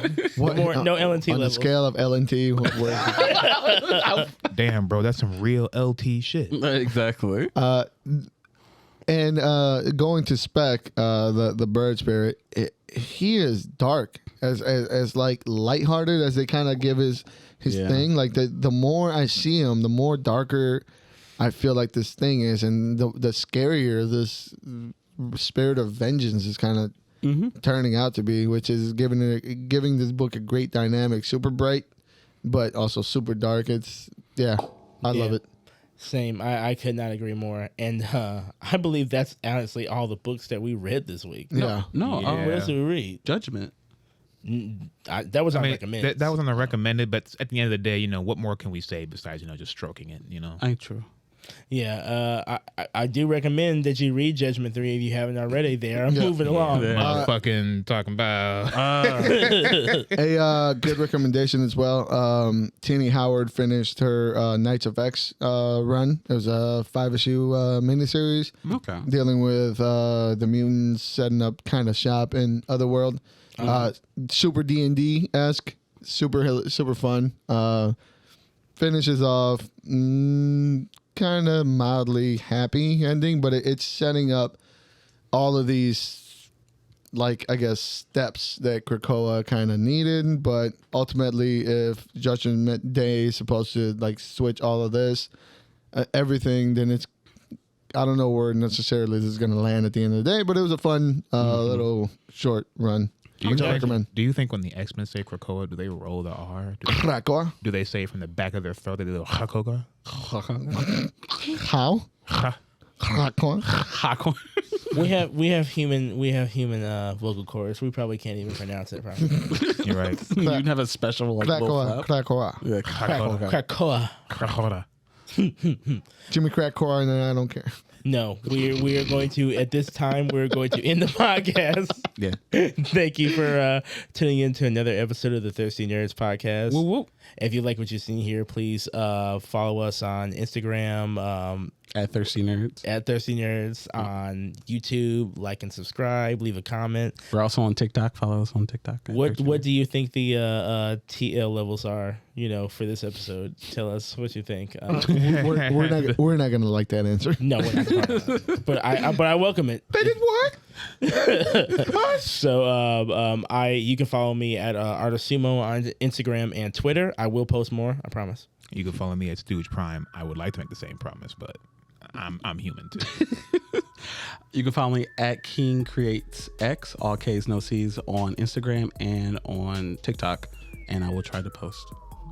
No L&T on level. the scale of L&T. Damn, bro, that's some real LT shit. Exactly. And going to Spec, the bird spirit, he is dark as like lighthearted as they kind of give his thing. Like the more I see him, the more darker I feel like this thing is, and the scarier this spirit of vengeance is kind of turning out to be, which is giving this book a great dynamic. Super bright, but also super dark. I love it. Same. I could not agree more. And I believe that's honestly all the books that we read this week. Yeah. What else did we read? Judgment. That was on recommended. That was on the recommended, but at the end of the day, what more can we say besides just stroking it? Ain't true. Yeah, I do recommend that you read Judgment 3 if you haven't already. I'm moving along. Motherfucking talking about a good recommendation as well. Teeny Howard finished her Knights of X run. It was a 5-issue miniseries dealing with the mutants setting up kind of shop in Otherworld. Super D&D-esque, super fun. Finishes off kind of mildly happy ending, but it's setting up all of these, like, I guess, steps that Krakoa kind of needed. But ultimately, if Judgment Day is supposed to like switch all of this, everything, then it's, I don't know where necessarily this is going to land at the end of the day, but it was a fun little short run. Do you think when the X-Men say Krakoa, do they roll the R? Krakoa? Do they say from the back of their throat, they do Krakoa? How? Krakoa. We have human vocal cords. We probably can't even pronounce it properly. You're right. You'd have a special like Krakoa. Yeah, Krakoa. Jimmy Krakoa, and then I don't care. No, we are going to, at this time, we're going to end the podcast. Yeah. Thank you for tuning in to another episode of the Thirsty Nerds podcast. Woo woo. If you like what you've seen here, please follow us on Instagram. At Thirsty Nerds. At Thirsty Nerds on YouTube. Like and subscribe. Leave a comment. We're also on TikTok. Follow us on TikTok. What do you think the TL levels are, for this episode? Tell us what you think. We're not gonna like that answer. No, we're not. But I welcome it. They didn't work. So you can follow me at Art of Sumo on Instagram and Twitter. I will post more. I promise. You can follow me at Stooge Prime. I would like to make the same promise, but I'm human too. You can follow me at King Creates X, all K's no C's, on Instagram and on TikTok, and I will try to post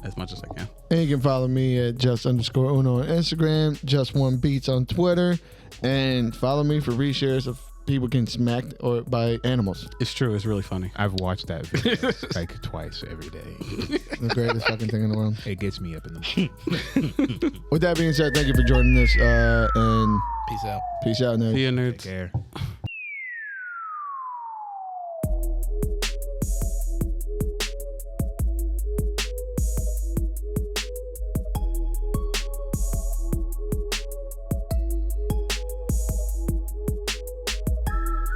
as much as I can. And you can follow me at just_uno on Instagram, Just One Beats on Twitter, and follow me for reshares of people getting smacked or by animals. It's true. It's really funny. I've watched that video like twice every day. The greatest fucking thing in the world. It gets me up in the morning. With that being said, thank you for joining us, and Peace out. peace out, nerds. See you, nerds. Take care.